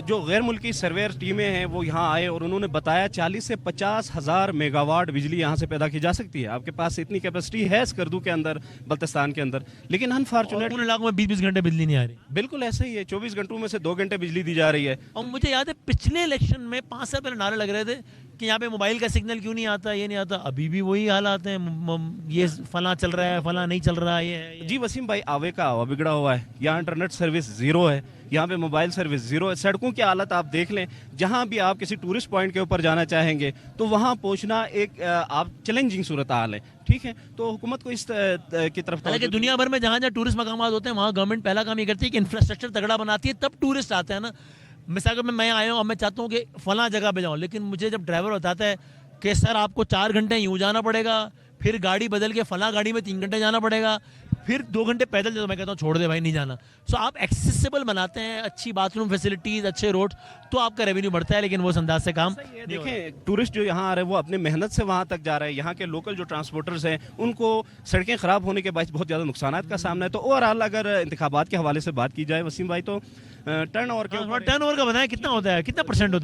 جو غیر ملکی سرویئر ٹیمیں ہیں وہ یہاں آئے اور انہوں نے بتایا 40 سے 50 ہزار میگا واٹ بجلی یہاں سے پیدا کی جا سکتی ہے. آپ کے پاس اتنی کیپیسٹی ہے اسکردو کے اندر, بلتستان کے اندر, لیکن انفارچونیٹ ان علاقوں میں 20 گھنٹے بجلی نہیں آ رہی. بالکل ایسا ہی ہے, 24 گھنٹوں میں سے 2 گھنٹے بجلی دی جا رہی ہے. اور مجھے یاد ہے پچھلے الیکشن میں 5 سال پہلے نعرے لگ رہے تھے کہ یہاں پہ موبائل کا سگنل کیوں نہیں آتا, یہ نہیں آتا. ابھی بھی وہی حالات ہیں, یہ فلاں چل رہا ہے, فلاں نہیں چل رہا ہے. جی وسیم بھائی, آوے کا آوا بگڑا ہوا ہے, یہاں انٹرنیٹ سروس زیرو ہے, یہاں پہ موبائل سروس زیرو ہے. سڑکوں کی حالت آپ دیکھ لیں, جہاں بھی آپ کسی ٹورسٹ پوائنٹ کے اوپر جانا چاہیں گے تو وہاں پہنچنا ایک آپ چیلنجنگ صورتحال ہے. ٹھیک ہے, تو حکومت کو اس کی طرف, حالانکہ دنیا بھر میں جہاں جہاں ٹورسٹ مقامات ہوتے ہیں وہاں گورنمنٹ پہلا کام یہ کرتی ہے کہ انفراسٹرکچر تگڑا بناتی ہے, تب ٹورسٹ آتے ہیں نا. مثال کے میں آیا ہوں اور میں چاہتا ہوں کہ فلاں جگہ پہ جاؤں, لیکن مجھے جب ڈرائیور بتاتا ہے کہ سر آپ کو 4 گھنٹے یوں جانا پڑے گا, پھر گاڑی بدل کے فلاں گاڑی میں 3 گھنٹے جانا پڑے گا, پھر 2 گھنٹے پیدل, تو میں کہتا ہوں چھوڑ دے بھائی, نہیں جانا. سو آپ ایکسیسیبل بناتے ہیں, اچھی باتھ روم فیسلٹیز, اچھے روڈ, تو آپ کا ریونیو بڑھتا ہے, لیکن وہ اس انداز سے کام. دیکھیں ٹورسٹ جو یہاں آ رہے ہیں وہ اپنے محنت سے وہاں تک جا رہے ہیں. یہاں کے لوکل جو ٹرانسپورٹرز ہیں ان کو سڑکیں خراب ہونے کے باعث بہت زیادہ نقصانات کا سامنا ہے. تو اوور آل اگر انتخابات کے حوالے سے بات کی جائے وسیم بھائی, تو ٹرن اوور کا بتائیں کتنا ہوتا ہے, کتنا پرسنٹ ہوتا ہے؟